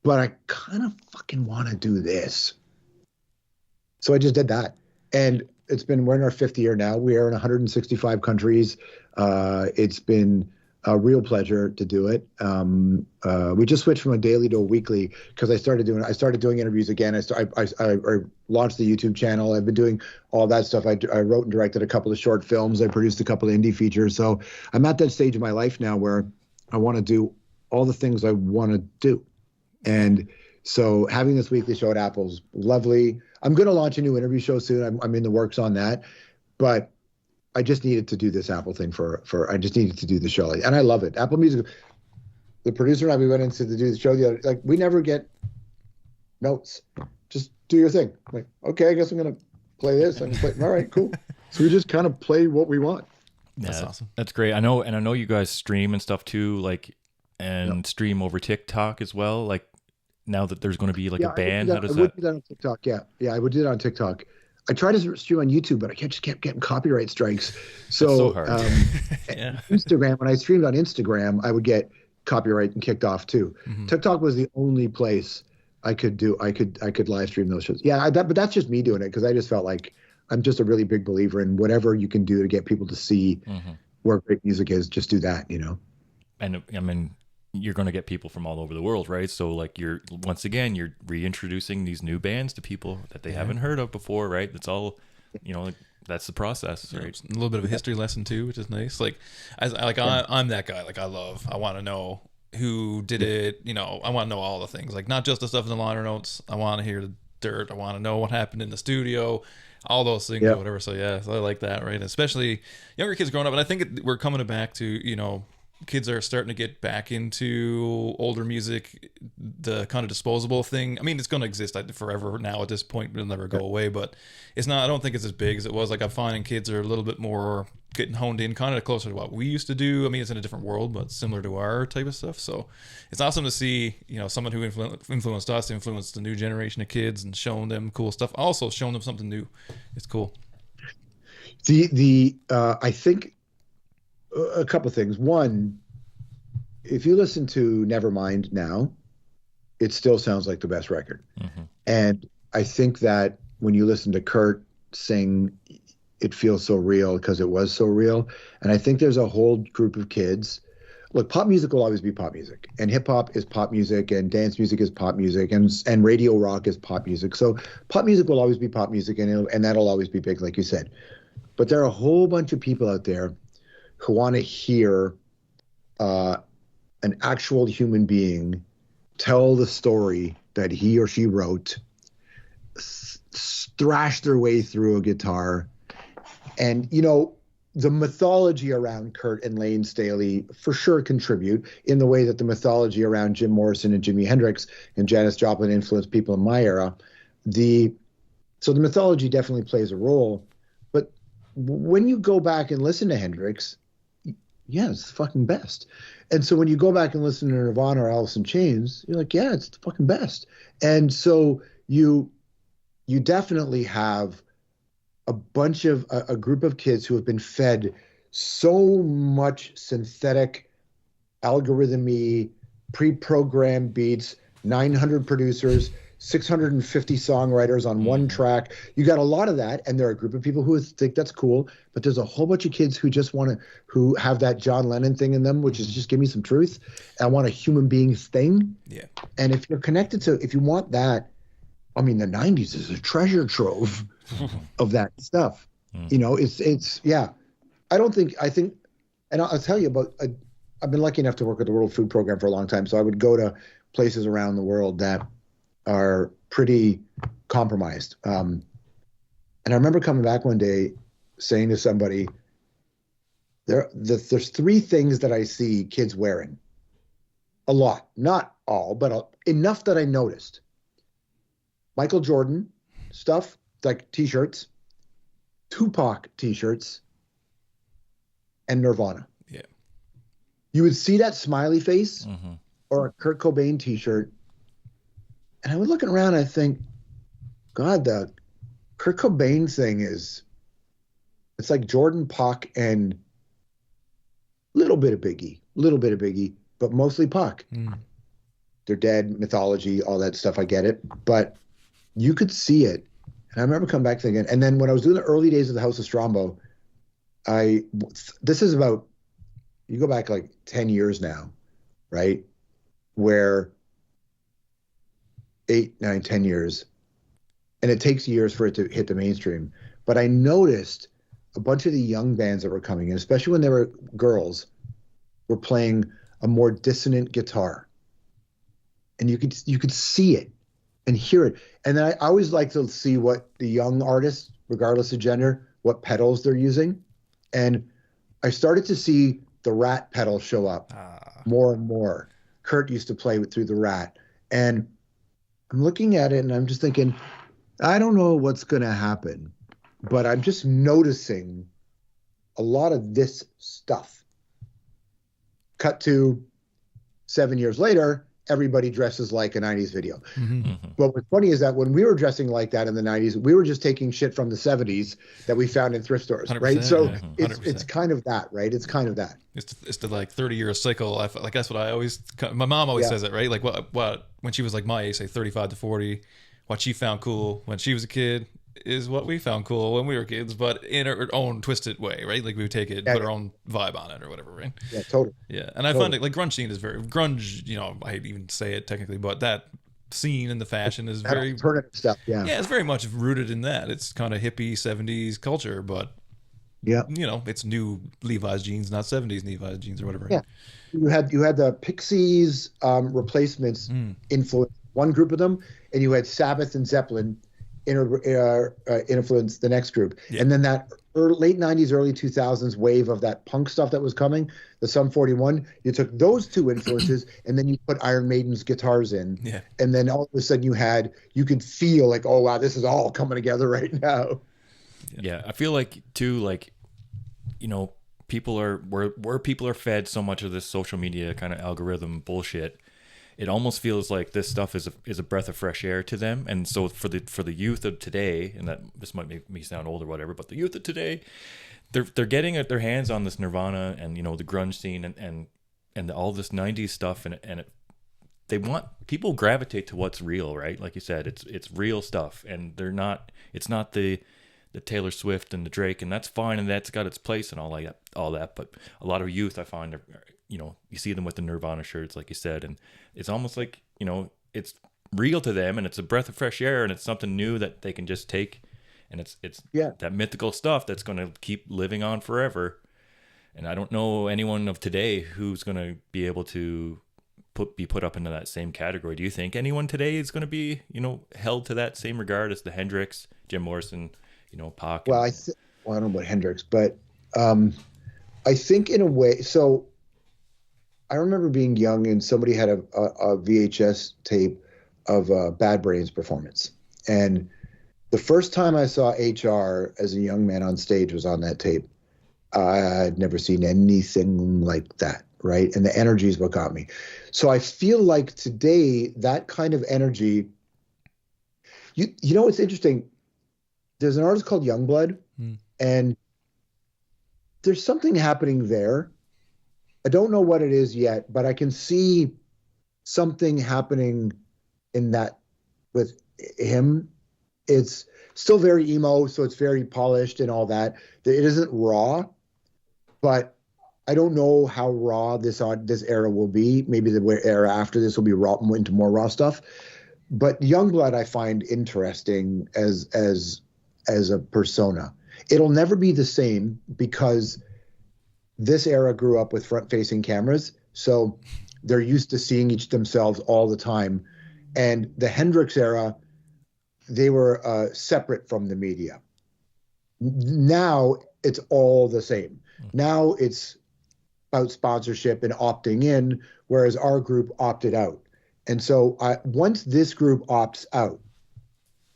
but I kind of fucking want to do this. So I just did that. And we're in our 5th year now. We are in 165 countries. It's been a real pleasure to do it. We just switched from a daily to a weekly because I started doing interviews again. I launched the YouTube channel. I've been doing all that stuff. I wrote and directed a couple of short films. I produced a couple of indie features. So I'm at that stage of my life now where I want to do all the things I want to do. And so having this weekly show at Apple's lovely. I'm going to launch a new interview show soon. I'm in the works on that, but I just needed to do this Apple thing I just needed to do the show. And I love it. Apple Music, the producer and I, we went in to do the show the other, like, we never get notes. Just do your thing. I'm like, okay, I guess I'm going to play this. I'm play. All right, cool. So we just kind of play what we want. Yeah, that's awesome. That's great. I know you guys stream and stuff too, like, and stream over TikTok as well. Like, now that there's going to be like a ban, how does that? I would do that on TikTok. Yeah, I would do that on TikTok. I tried to stream on YouTube, but I just kept getting copyright strikes. So hard. Yeah. Instagram, when I streamed on Instagram, I would get copyright and kicked off too. Mm-hmm. TikTok was the only place I could live stream those shows. Yeah, but that's just me doing it because I just felt like I'm just a really big believer in whatever you can do to get people to see where great music is. Just do that, And I mean, you're going to get people from all over the world, right? So like you're reintroducing these new bands to people that they haven't heard of before, right? That's all, like, that's the process, right? A little bit of a history lesson too, which is nice. Like, I'm that guy. Like, I want to know who did it. I want to know all the things, like not just the stuff in the liner notes. I want to hear the dirt. I want to know what happened in the studio, all those things or whatever. So yeah, so I like that, right? Especially younger kids growing up. And I think we're coming back to, kids are starting to get back into older music, the kind of disposable thing. I mean, it's going to exist forever now at this point. It'll never go away, but it's not, I don't think it's as big as it was. Like, I'm finding kids are a little bit more getting honed in, kind of closer to what we used to do. I mean, it's in a different world, but similar to our type of stuff. So it's awesome to see, someone who influenced us, influenced the new generation of kids and showing them cool stuff. Also showing them something new. It's cool. I think a couple of things. One, if you listen to Nevermind now, it still sounds like the best record. Mm-hmm. And I think that when you listen to Kurt sing, it feels so real because it was so real. And I think there's a whole group of kids. Look, pop music will always be pop music, and hip hop is pop music, and dance music is pop music, and radio rock is pop music. So pop music will always be pop music, and that'll always be big, like you said. But there are a whole bunch of people out there who want to hear an actual human being tell the story that he or she wrote, thrash their way through a guitar. And, the mythology around Kurt and Lane Staley for sure contribute in the way that the mythology around Jim Morrison and Jimi Hendrix and Janis Joplin influenced people in my era. So the mythology definitely plays a role. But when you go back and listen to Hendrix, yeah, it's the fucking best. And so when you go back and listen to Nirvana or Alice in Chains, you're like, yeah, it's the fucking best. And so you definitely have a group of kids who have been fed so much synthetic, algorithm-y, pre-programmed beats, 900 producers, 650 songwriters on one track. You got a lot of that, and there are a group of people who think that's cool, but there's a whole bunch of kids who just who have that John Lennon thing in them, which is just give me some truth. I want a human being's thing. Yeah. And if you're connected to, if you want that, I mean, the 90s is a treasure trove of that stuff. It's yeah. I think, and I'll tell you about, I've been lucky enough to work with the World Food Program for a long time, so I would go to places around the world that are pretty compromised. And I remember coming back one day saying to somebody, there's three things that I see kids wearing. A lot, not all, but enough that I noticed. Michael Jordan stuff, like T-shirts, Tupac T-shirts, and Nirvana. Yeah. You would see that smiley face or a Kurt Cobain T-shirt, and I was looking around. I think, God, the Kurt Cobain thing it's like Jordan, Pac, and a little bit of Biggie, but mostly Pac. They're dead, mythology, all that stuff. I get it, but you could see it. And I remember coming back thinking, and then when I was doing the early days of the House of Strombo, this is about, you go back like 10 years now, right? Where 8, 9, 10 years, and it takes years for it to hit the mainstream. But I noticed a bunch of the young bands that were coming in, especially when they were girls, were playing a more dissonant guitar. And you could see it and hear it. And then I always like to see what the young artists, regardless of gender, what pedals they're using. And I started to see the Rat pedal show up more and more. Kurt used to play through the Rat. And I'm looking at it and I'm just thinking, I don't know what's going to happen, but I'm just noticing a lot of this stuff. Cut to 7 years later, everybody dresses like a 90s video. But what's funny is that when we were dressing like that in the 90s, we were just taking shit from the 70s that we found in thrift stores, right? So it's kind of that, right? It's kind of that. It's the like 30-year cycle. Like that's what I always, my mom always says it, right? Like what when she was like my age, say 35 to 40, what she found cool when she was a kid is what we found cool when we were kids, but in our own twisted way, right? Like we would take it, put our own vibe on it or whatever, right? Yeah, totally. Yeah, and I find it like grunge scene is very grunge. You know, I hate to even say it technically, but that scene in the fashion is very alternative stuff. Yeah, it's very much rooted in that. It's kind of hippie 70s culture, but you know, it's new Levi's jeans, not 70s Levi's jeans or whatever. Yeah, you had the Pixies Replacements influence one group of them, and you had Sabbath and Zeppelin influence the next group. And then that late 90s, early 2000s wave of that punk stuff that was coming, the Sum 41, you took those two influences and then you put Iron Maiden's guitars in. Yeah. And then all of a sudden you could feel like, oh, wow, this is all coming together right now. Yeah. I feel like too, like, you know, where people are fed so much of this social media kind of algorithm bullshit, it almost feels like this stuff is a breath of fresh air to them. And so for the youth of today, and that this might make me sound old or whatever, but the youth of today, they're getting their hands on this Nirvana and, you know, the grunge scene and all this 90s stuff, and they want, people gravitate to what's real, right? Like you said, it's real stuff, and it's not the Taylor Swift and the Drake, and that's fine, and that's got its place and all that. But a lot of youth, I find, are, you know, you see them with the Nirvana shirts, like you said, and it's almost like, you know, it's real to them, and it's a breath of fresh air, and it's something new that they can just take, and it's that mythical stuff that's going to keep living on forever. And I don't know anyone of today who's going to be able to be put up into that same category. Do you think anyone today is going to be, you know, held to that same regard as the Hendrix, Jim Morrison, you know, Pac? Well, I don't know about Hendrix, but I think in a way, so I remember being young and somebody had a VHS tape of Bad Brains performance. And the first time I saw HR as a young man on stage was on that tape. I had never seen anything like that, right? And the energy is what got me. So I feel like today, that kind of energy, you know, it's interesting. There's an artist called Youngblood, and there's something happening there. I don't know what it is yet, but I can see something happening in that with him. It's still very emo, so it's very polished and all that. It isn't raw, but I don't know how raw this era will be. Maybe the era after this will be raw, into more raw stuff. But Youngblood I find interesting as a persona. It'll never be the same because this era grew up with front-facing cameras, so they're used to seeing themselves all the time. And the Hendrix era, they were separate from the media. Now it's all the same. Now it's about sponsorship and opting in, whereas our group opted out. And so once this group opts out,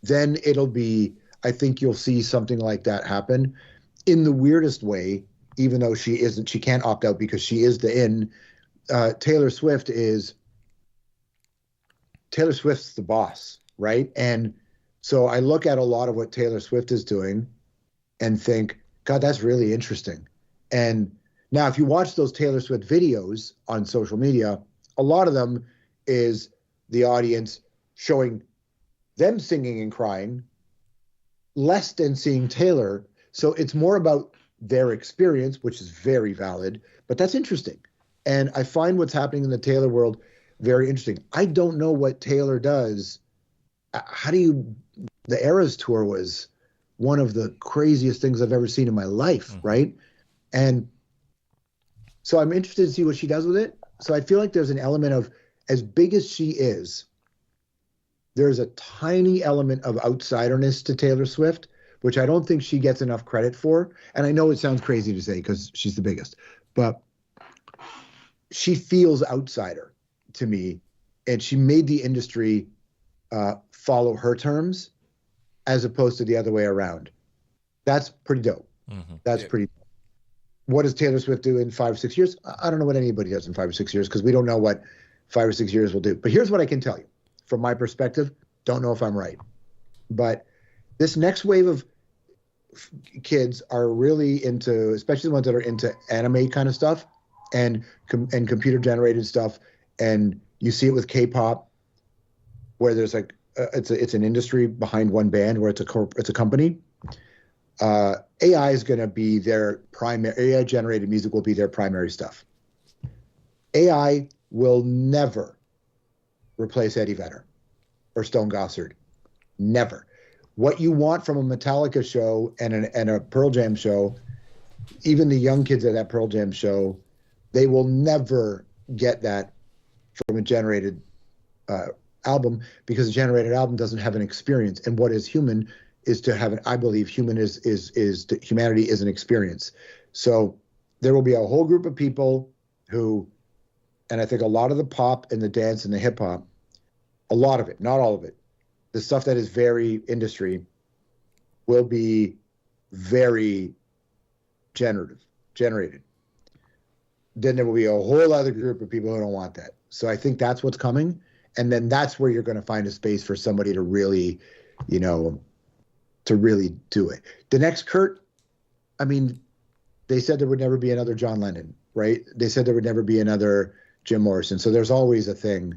then it'll be I think you'll see something like that happen in the weirdest way, even though she can't opt out because she is the in. Taylor Swift's the boss, right? And so I look at a lot of what Taylor Swift is doing and think, God, that's really interesting. And now if you watch those Taylor Swift videos on social media, a lot of them is the audience showing them singing and crying less than seeing Taylor. So it's more about their experience, which is very valid, but that's interesting. And I find what's happening in the Taylor world very interesting. I don't know what Taylor does. The Eras tour was one of the craziest things I've ever seen in my life, right? And so I'm interested to see what she does with it. So I feel like there's an element of, as big as she is, there's a tiny element of outsiderness to Taylor Swift, which I don't think she gets enough credit for. And I know it sounds crazy to say because she's the biggest, but she feels outsider to me. And she made the industry follow her terms as opposed to the other way around. That's pretty dope. That's pretty dope. What does Taylor Swift do in 5 or 6 years? I don't know what anybody does in 5 or 6 years because we don't know what 5 or 6 years will do. But here's what I can tell you from my perspective. Don't know if I'm right. But this next wave of kids are really into, especially the ones that are into anime kind of stuff and computer generated stuff. And you see it with K-pop where there's like, it's an industry behind one band where it's a company. AI is going to be their primary, AI generated music will be their primary stuff. AI will never replace Eddie Vedder or Stone Gossard. Never. What you want from a Metallica show and a Pearl Jam show, even the young kids at that Pearl Jam show, they will never get that from a generated album because a generated album doesn't have an experience. And what is human is to have I believe humanity is an experience. So there will be a whole group of people who, and I think a lot of the pop and the dance and the hip hop, a lot of it, not all of it, the stuff that is very industry will be very generated. Then there will be a whole other group of people who don't want that. So I think that's what's coming. And then that's where you're going to find a space for somebody to really, to really do it. The next Kurt, I mean, they said there would never be another John Lennon, right? They said there would never be another Jim Morrison. So there's always a thing.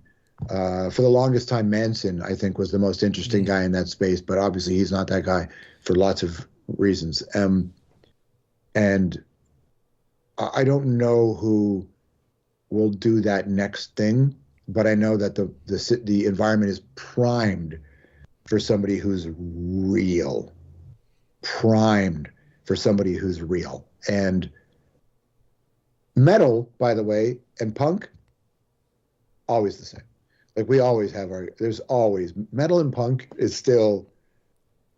For the longest time, Manson, I think, was the most interesting guy in that space, but obviously he's not that guy for lots of reasons. And I don't know who will do that next thing, but I know that the environment is primed for somebody who's real. Primed for somebody who's real. And metal, by the way, and punk, always the same. Like we always have there's always metal and punk is still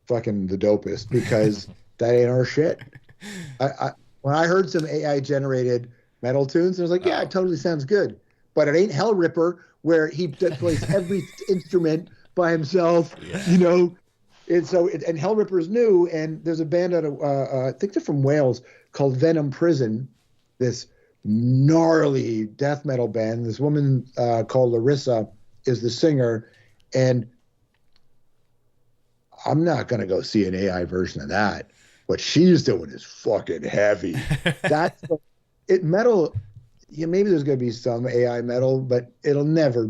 fucking the dopest because that ain't our shit. When I heard some AI generated metal tunes, I was like, yeah, it totally sounds good. But it ain't Hell Ripper where he plays every instrument by himself, And so, and Hell Ripper's new, and there's a band out of, I think they're from Wales, called Venom Prison, this gnarly death metal band. This woman called Larissa is the singer, and I'm not going to go see an AI version of that. What she's doing is fucking heavy. That's metal. Yeah, maybe there's going to be some AI metal, but it'll never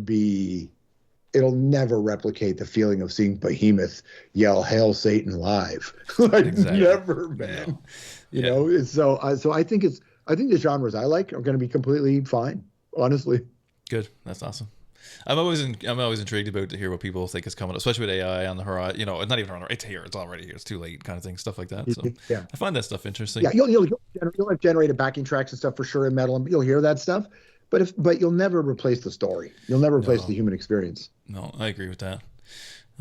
replicate the feeling of seeing Behemoth yell "Hail Satan" live. Like exactly. Never, man. No. You know, so I think the genres I like are going to be completely fine. Honestly. Good. That's awesome. I'm always intrigued about to hear what people think is coming, especially with AI on the horizon. It's not even on. It's here. It's already here. It's too late, kind of thing, stuff like that. So yeah. I find that stuff interesting. Yeah, you'll have generated backing tracks and stuff for sure in metal, and you'll hear that stuff. But you'll never replace the story. You'll never replace the human experience. No, I agree with that.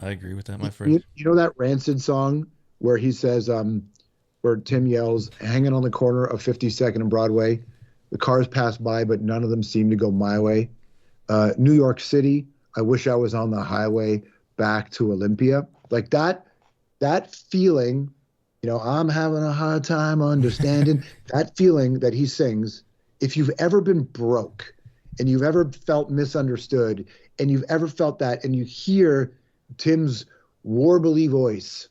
My friend. You know that Rancid song where he says, where Tim yells, "Hanging on the corner of 52nd and Broadway, the cars pass by, but none of them seem to go my way. New York City, I wish I was on the highway back to Olympia." Like that that feeling, I'm having a hard time understanding that feeling that he sings. If you've ever been broke and you've ever felt misunderstood and you've ever felt that, and you hear Tim's warbly voice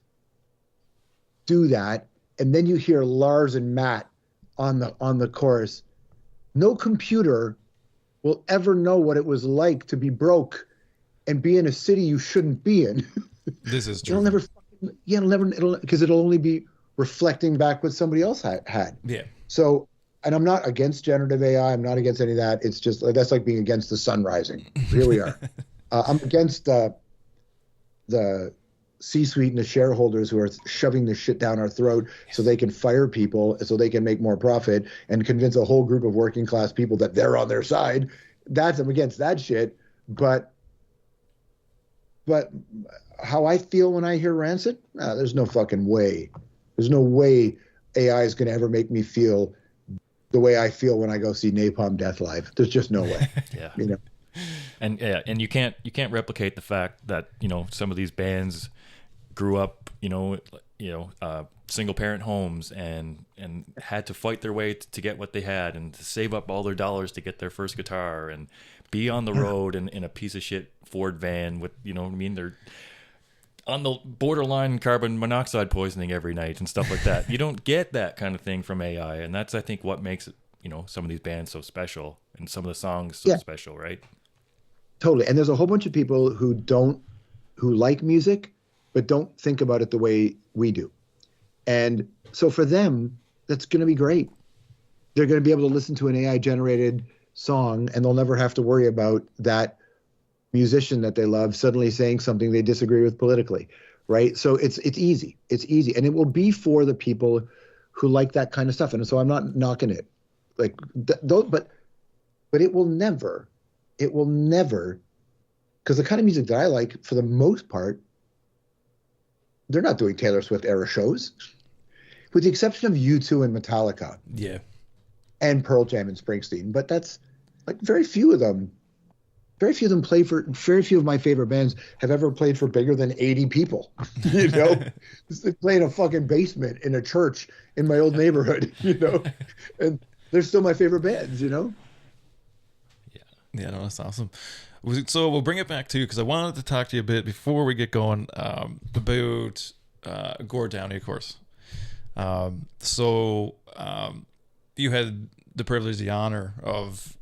do that, and then you hear Lars and Matt on the chorus, no computer will ever know what it was like to be broke and be in a city you shouldn't be in. This is true. It'll never, because it'll only be reflecting back what somebody else had. Yeah. So, and I'm not against generative AI. I'm not against any of that. It's just, that's like being against the sun rising. Here we are. I'm against the C-suite and the shareholders who are shoving this shit down our throat so they can fire people, so they can make more profit and convince a whole group of working class people that they're on their side. I'm against that shit. But how I feel when I hear Rancid, there's no fucking way. There's no way AI is going to ever make me feel the way I feel when I go see Napalm Death live. There's just no way. Yeah. And you can't replicate the fact that some of these bands grew up single parent homes and had to fight their way to get what they had and to save up all their dollars to get their first guitar and be on the road in a piece of shit Ford van with they're on the borderline carbon monoxide poisoning every night and stuff like that. You don't get that kind of thing from AI, and that's I think what makes it some of these bands so special and some of the songs so special, right? Totally. And there's a whole bunch of people who like music but don't think about it the way we do. And so for them, that's going to be great. They're going to be able to listen to an AI generated song and they'll never have to worry about that musician that they love suddenly saying something they disagree with politically, right? So it's easy. It's easy. And it will be for the people who like that kind of stuff. And so I'm not knocking it. But it will never, because the kind of music that I like, for the most part, they're not doing Taylor Swift era shows, with the exception of U2 and Metallica. Yeah. And Pearl Jam and Springsteen. But that's like very few of them play for, very few of my favorite bands have ever played for bigger than 80 people. They play in a fucking basement in a church in my old neighborhood, and they're still my favorite bands, Yeah, no, that's awesome. So we'll bring it back to you because I wanted to talk to you a bit before we get going about Gord Downie, of course. You had the privilege, the honor of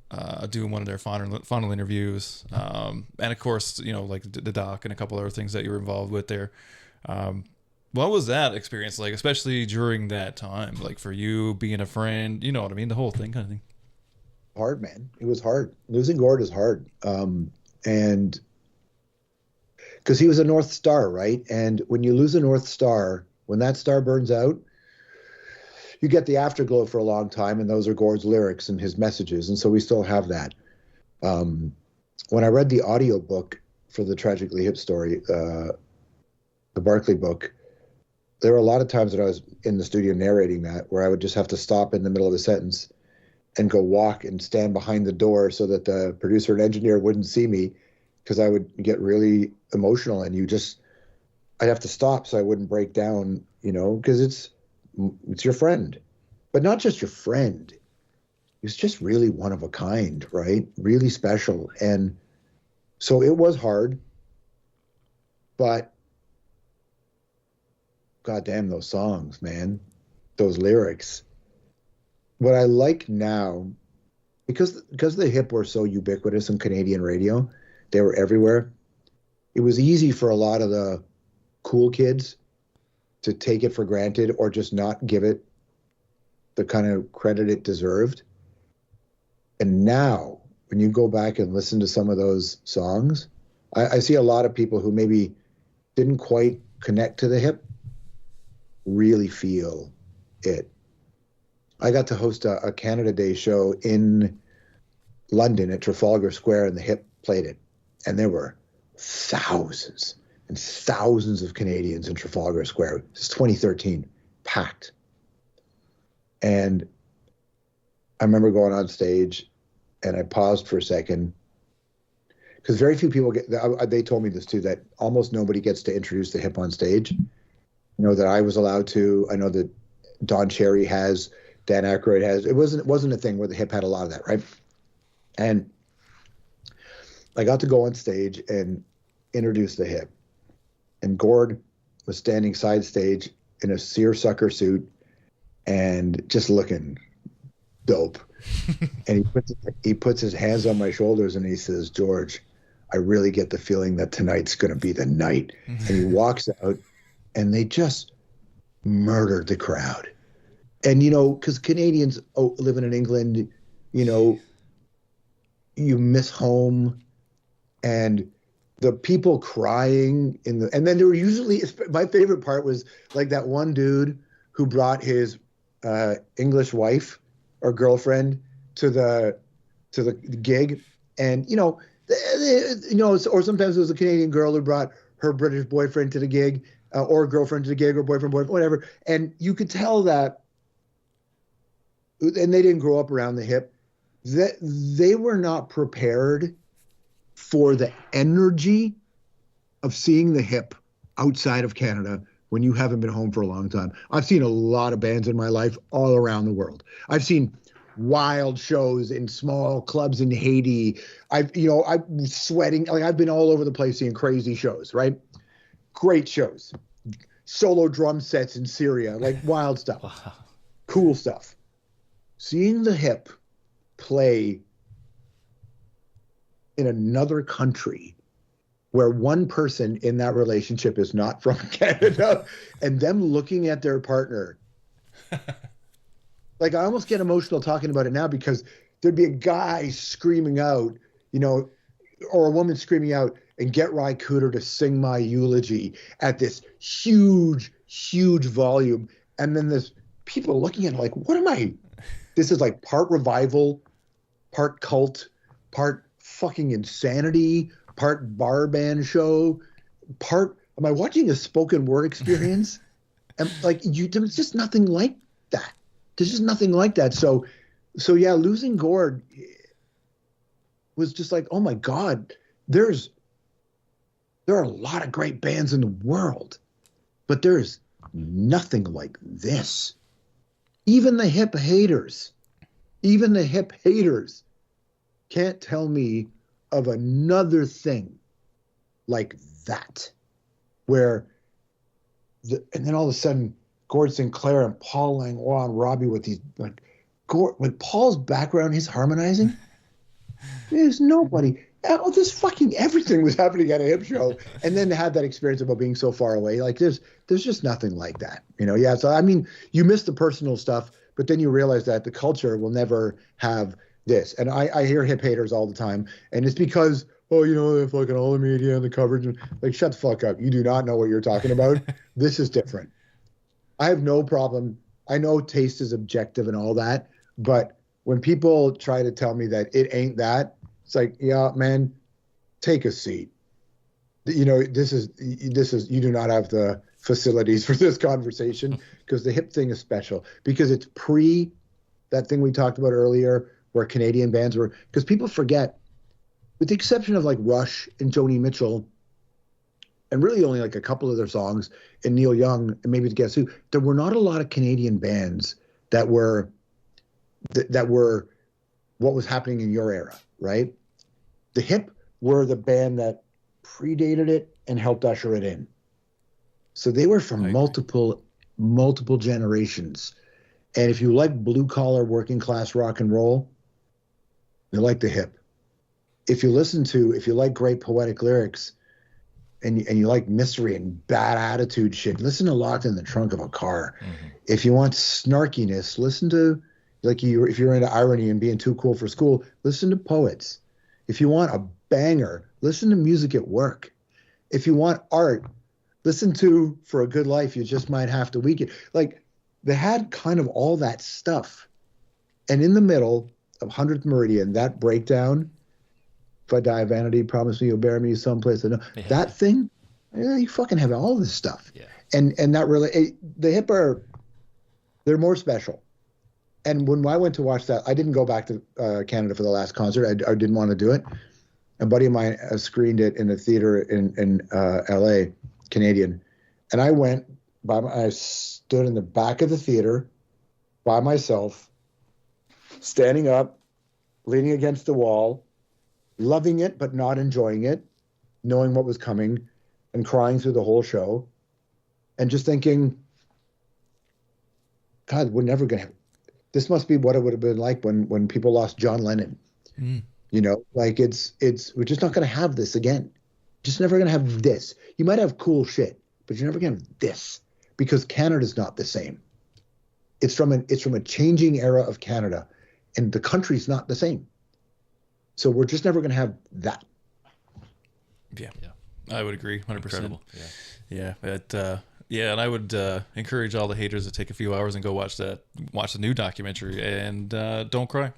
doing one of their final interviews, and of course, like the doc and a couple other things that you were involved with there. What was that experience like, especially during that time, like for you being a friend, you know what I mean, the whole thing kind of thing? Hard, man. It was hard. Losing Gord is hard. And because he was a North Star, right? And when you lose a North Star, when that star burns out, you get the afterglow for a long time, and those are Gord's lyrics and his messages. And so we still have that. When I read the audio book for the Tragically Hip story, the Barclay book, there were a lot of times that I was in the studio narrating that where I would just have to stop in the middle of the sentence and go walk and stand behind the door so that the producer and engineer wouldn't see me, because I would get really emotional, and I'd have to stop so I wouldn't break down, because it's your friend, but not just your friend. He's just really one of a kind, right? Really special. And so it was hard, but goddamn those songs, man, those lyrics. What I like now, because the hip were so ubiquitous in Canadian radio, they were everywhere. It was easy for a lot of the cool kids to take it for granted or just not give it the kind of credit it deserved. And now, when you go back and listen to some of those songs, I see a lot of people who maybe didn't quite connect to the hip really feel it. I got to host a Canada Day show in London at Trafalgar Square, and the hip played it. And there were thousands and thousands of Canadians in Trafalgar Square. This is 2013, packed. And I remember going on stage, and I paused for a second, because very few people they told me this too, that almost nobody gets to introduce the hip on stage. that I was allowed to. I know that Don Cherry has, Dan Aykroyd has. It wasn't a thing where the hip had a lot of that, right? And I got to go on stage and introduce the hip. And Gord was standing side stage in a seersucker suit and just looking dope. And he puts his hands on my shoulders and he says, "George, I really get the feeling that tonight's going to be the night." And he walks out and they just murdered the crowd. And, because Canadians living in England, you miss home, and the people crying and then there were usually, my favorite part was like that one dude who brought his English wife or girlfriend to the gig, and or sometimes it was a Canadian girl who brought her British boyfriend to the gig, or girlfriend to the gig, or boyfriend, whatever, and you could tell that, and they didn't grow up around the hip, that they were not prepared for the energy of seeing the hip outside of Canada when you haven't been home for a long time. I've seen a lot of bands in my life all around the world. I've seen wild shows in small clubs in Haiti. I'm sweating. Like, I've been all over the place seeing crazy shows, right? Great shows. Solo drum sets in Syria, like wild stuff. Wow. Cool stuff. Seeing the hip play in another country where one person in that relationship is not from Canada, and them looking at their partner. Like, I almost get emotional talking about it now, because there'd be a guy screaming out, or a woman screaming out, and get Ry Cooder to sing my eulogy at this huge, huge volume. And then there's people looking at it like, what am I? This is like part revival, part cult, part fucking insanity, part bar band show, am I watching a spoken word experience? And like, there's just nothing like that. There's just nothing like that. So yeah, losing Gord was just like, oh my God, there are a lot of great bands in the world, but there's nothing like this. Even the hip haters can't tell me of another thing like that, where and then all of a sudden Gord Sinclair and Paul Langlois and Robbie with these, like, with Paul's background, his harmonizing, there's nobody. This fucking everything was happening at a hip show, and then to have that experience about being so far away, like there's just nothing like that, Yeah, so I mean, you miss the personal stuff, but then you realize that the culture will never have this. And I hear hip haters all the time, and it's because, fucking all the media and the coverage, and like, shut the fuck up. You do not know what you're talking about. This is different. I have no problem. I know taste is objective and all that, but when people try to tell me that it ain't that, it's like, yeah, man, take a seat. This is you do not have the facilities for this conversation, because the hip thing is special, because it's pre that thing we talked about earlier, where Canadian bands were, because people forget, with the exception of like Rush and Joni Mitchell, and really only like a couple of their songs, and Neil Young, and maybe Guess Who, there were not a lot of Canadian bands that were what was happening in your era, right? The hip were the band that predated it and helped usher it in. So they were from multiple generations. And if you like blue collar working class rock and roll, you like the hip. If you like great poetic lyrics, and you like mystery and bad attitude shit, listen to Locked in the Trunk of a Car. Mm-hmm. If you want snarkiness, listen to, if you're into irony and being too cool for school, listen to Poets. If you want a banger, listen to Music at Work. If you want art, listen to For a Good Life, You Just Might Have to Weaken. Like, they had kind of all that stuff. And in the middle of 100th Meridian, that breakdown, if I die of vanity, promise me you'll bury me someplace. Yeah. That thing, you fucking have all this stuff. Yeah. And that really, the hip they're more special. And when I went to watch that, I didn't go back to Canada for the last concert. I didn't want to do it. A buddy of mine screened it in a theater in LA, Canadian. And I went I stood in the back of the theater by myself, standing up, leaning against the wall, loving it but not enjoying it, knowing what was coming, and crying through the whole show, and just thinking, God, we're never gonna. This must be what it would have been like when people lost John Lennon. You know, like it's we're just not gonna have this again. Just never gonna have this. You might have cool shit, but you're never gonna have this, because Canada's not the same. It's from a changing era of Canada, and the country's not the same. So we're just never gonna have that. Yeah. I would agree, 100%. Incredible. Yeah, and I would encourage all the haters to take a few hours and go watch the new documentary, and don't cry.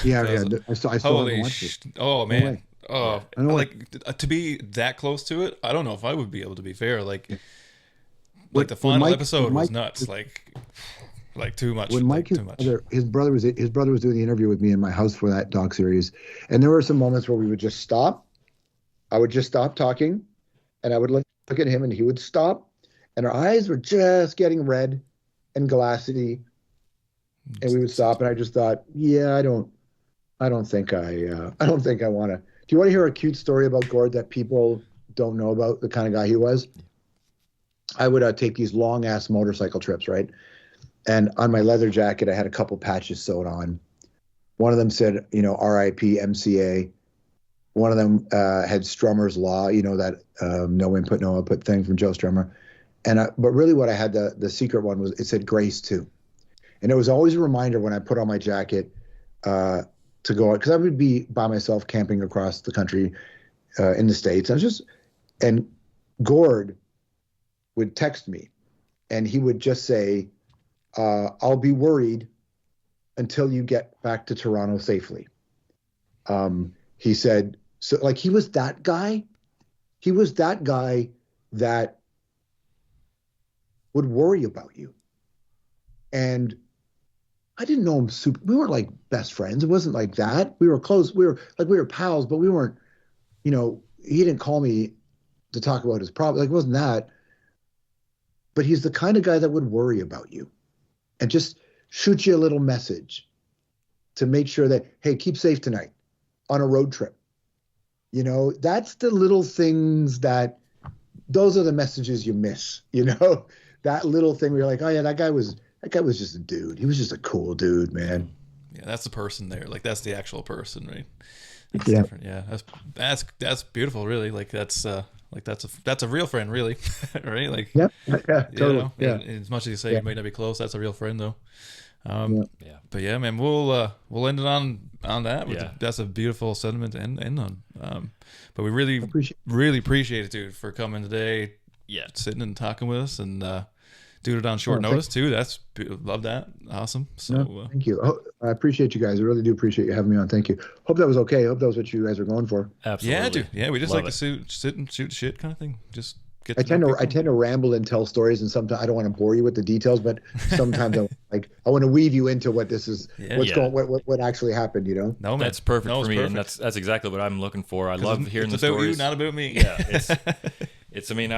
Yeah. I still haven't watched it. Oh man. Oh, I know, like to be that close to it, I don't know if I would be able to be fair. Like the final Mike, episode was nuts. Like too much. When Mike, too much. his brother was doing the interview with me in my house for that doc series, and there were some moments where we would just stop. I would just stop talking, and I would look at him, and he would stop, and our eyes were just getting red and glassy, and we would stop, and I just thought, yeah, I don't think I want to. Do you want to hear a cute story about Gord that people don't know about, the kind of guy he was? I would take these long ass motorcycle trips, right? And on my leather jacket, I had a couple patches sewed on. One of them said, R.I.P. MCA. One of them had Strummer's Law, that no input, no output thing from Joe Strummer. But really what I had, the secret one, was it said Grace too. And it was always a reminder when I put on my jacket to go out, because I would be by myself camping across the country in the States. And Gord would text me, and he would just say, I'll be worried until you get back to Toronto safely. He said, so like he was that guy. He was that guy that would worry about you. And I didn't know him we weren't like best friends. It wasn't like that. We were close. We were pals, but we weren't, he didn't call me to talk about his problem. Like, it wasn't that. But he's the kind of guy that would worry about you and just shoot you a little message to make sure that, hey, keep safe tonight on a road trip. That's the little things those are the messages you miss, that little thing where you're like, oh yeah, that guy was just a dude. He was just a cool dude, man. Yeah, that's the person there. Like, that's the actual person, right? That's Yeah. different. Yeah, that's beautiful, really. Like, that's a real friend, really, right? Like, Yeah, totally. Yeah. As much as you say you might not be close, that's a real friend, though. Yeah. But yeah, man, we'll end it on that. Yeah. That's a beautiful sentiment to end on. But we really appreciate it, dude, for coming today. Yeah. Sitting and talking with us, and doing it on short notice too. Love that. Awesome. So thank you. I appreciate you guys. I really do appreciate you having me on. Thank you. Hope that was okay. Hope that was what you guys are going for. Absolutely. Yeah, dude. Yeah, we just Love like to sit and shoot shit kind of thing. Just get. I tend to ramble and tell stories, and sometimes I don't want to bore you with the details, but sometimes I want to weave you into what this is, what actually happened. No, man, that's perfect for me, perfect. and that's exactly what I'm looking for. I love hearing the it's about stories. you, not about me. Yeah, it's. I mean,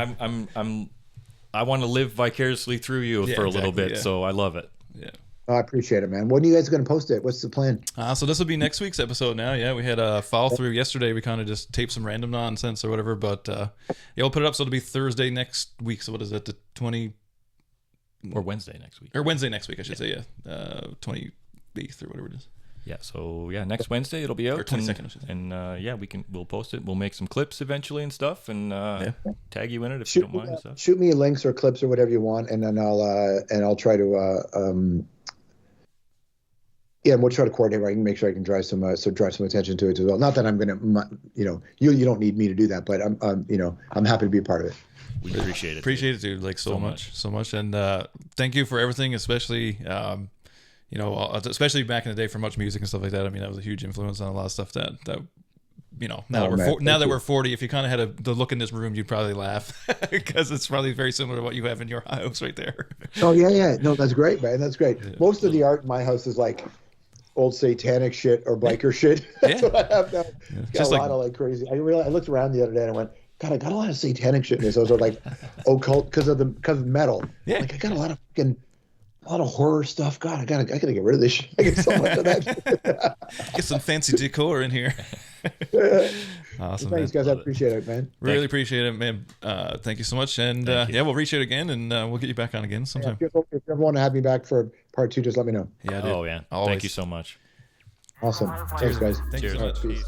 I want to live vicariously through you for a little bit, so I love it. Yeah. I appreciate it, man. When are you guys going to post it? What's the plan? So this will be next week's episode now. Yeah, we had a follow through yesterday. We kind of just taped some random nonsense or whatever, but we'll put it up, so it'll be Thursday next week. So what is that, the 20... Or Wednesday next week. Or Wednesday next week, I should say, yeah. 28th or whatever it is. Yeah, so next Wednesday it'll be out. Or 22nd, I should say. And we'll post it. We'll make some clips eventually and stuff, and tag you in it if you don't mind. And stuff. Shoot me links or clips or whatever you want, and then I'll try to we'll try to coordinate where I can make sure I can drive some attention to it as well. Not that I'm gonna, you don't need me to do that, but I'm happy to be a part of it. We appreciate it. Appreciate it, dude. Like so much, and thank you for everything, especially. Especially back in the day for MuchMusic and stuff like that. I mean, that was a huge influence on a lot of stuff that now that we're 40, if you kind of had the look in this room, you'd probably laugh because it's probably very similar to what you have in your house right there. Oh yeah. No, that's great, man. That's great. Yeah. Most of the art in my house is like old satanic shit or biker shit. That's what I have now. It's got a lot of like crazy. I looked around the other day and I went, God, I got a lot of satanic shit in this. I was like occult because of metal. Yeah. Like I got a lot of horror stuff. God, I gotta get rid of this shit. I get so much of that. Get some fancy decor in here. Awesome. Thanks, Man. guys. I appreciate it, man. Really appreciate it, man. Thank you so much. And yeah, we'll reach out again, and we'll get you back on again sometime. If you ever want to have me back for part 2, just let me know. Yeah, dude. Oh yeah. Always. Thank you so much. Awesome. Thanks, guys. Thank you so much. Peace.